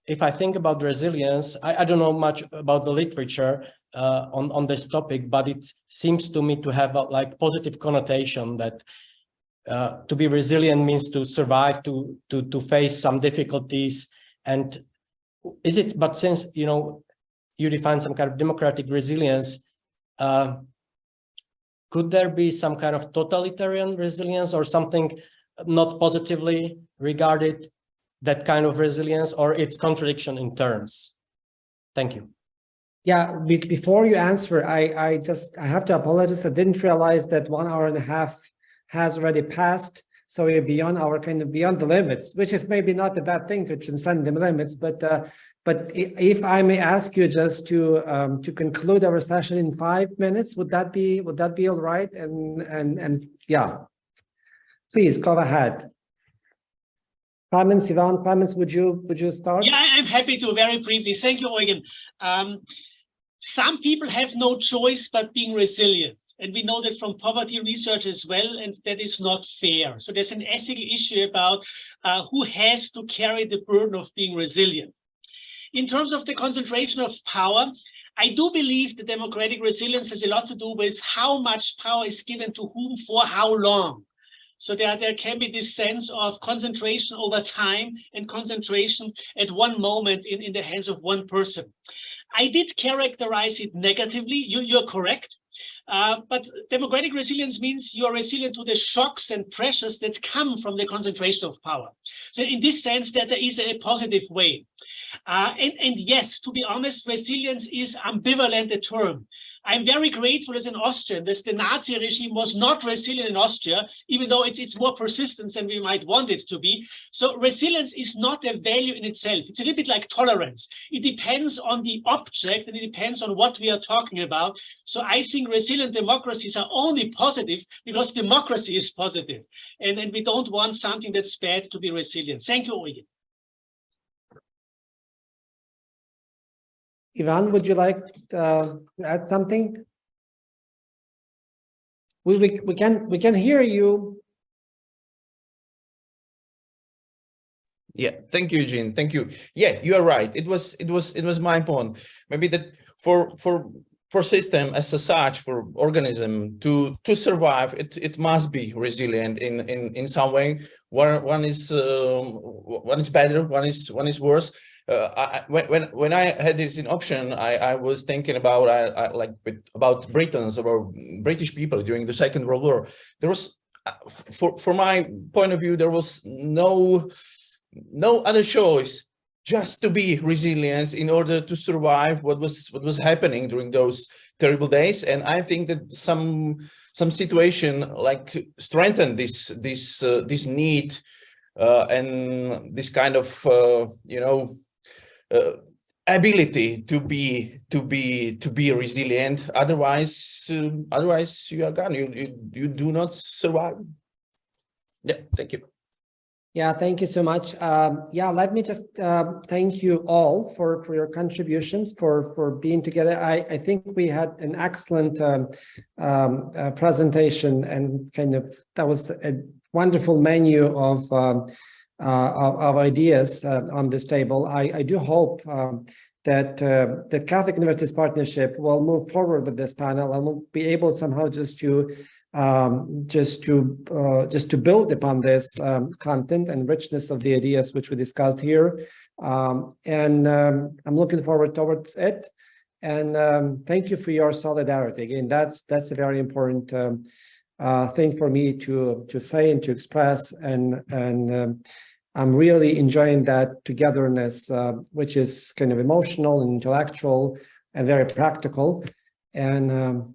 if I think about resilience, I don't know much about the literature on this topic, but it seems to me to have a like positive connotation that to be resilient means to survive, to face some difficulties. And is it, but since, you know, you define some kind of democratic resilience, could there be some kind of totalitarian resilience or something not positively regarded, that kind of resilience, or it's contradiction in terms? Thank you. Yeah, before you answer, I have to apologize. I didn't realize that 1 hour and a half has already passed. So we're beyond our beyond the limits, which is maybe not a bad thing to transcend the limits. But if I may ask you just to conclude our session in 5 minutes, would that be all right? And yeah, please go ahead. Clemens, Ivan, Clemens, would you start? Yeah, I'm happy to, very briefly. Thank you, Eugen. Some people have no choice but being resilient. And we know that from poverty research as well, and that is not fair. So there's an ethical issue about who has to carry the burden of being resilient. In terms of the concentration of power, I do believe the democratic resilience has a lot to do with how much power is given to whom for how long. So there can be this sense of concentration over time and concentration at one moment in the hands of one person. I did characterize it negatively. You're correct. But democratic resilience means you are resilient to the shocks and pressures that come from the concentration of power. So in this sense, that there is a positive way. And yes, to be honest, resilience is ambivalent a term. I'm very grateful as an Austrian that the Nazi regime was not resilient in Austria, even though it's more persistent than we might want it to be. So resilience is not a value in itself. It's a little bit like tolerance. It depends on the object and it depends on what we are talking about. So I think resilient democracies are only positive because democracy is positive. And we don't want something that's bad to be resilient. Thank you, Eugen. Ivan, would you like to add something? We can hear you. Yeah, thank you, Eugene. Thank you. Yeah, you are right. It was my point. Maybe that for system as such, for organism to survive, it must be resilient in some way. One is better, one is worse. When I had this in option, I was thinking about about Britons or British people during the Second World War. There was, for my point of view, there was no other choice just to be resilient in order to survive what was happening during those terrible days. And I think that some situation like strengthened this need and this kind of ability to be resilient. Otherwise you are gone. You do not survive. Yeah, thank you. Yeah, thank you so much. Yeah, let me just thank you all for your contributions, for being together. I think we had an excellent presentation, and that was a wonderful menu of ideas on this table. I do hope that the Catholic Universities Partnership will move forward with this panel and will be able somehow just to build upon this content and richness of the ideas which we discussed here. And I'm looking forward towards it. And thank you for your solidarity. Again, that's a very important thing for me to say and to express. And I'm really enjoying that togetherness, which is kind of emotional and intellectual and very practical. And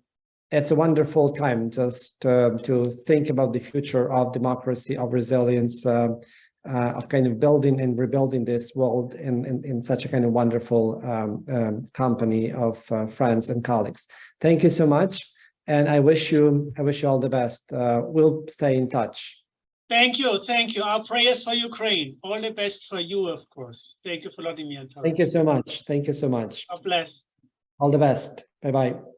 it's a wonderful time just to think about the future of democracy, of resilience, of kind of building and rebuilding this world in such a kind of wonderful company of friends and colleagues. Thank you so much, and I wish you all the best. We'll stay in touch. Thank you, thank you. Our prayers for Ukraine. All the best for you, of course. Thank you, Volodymyr. Thank you so much. Thank you so much. God bless. All the best. Bye-bye.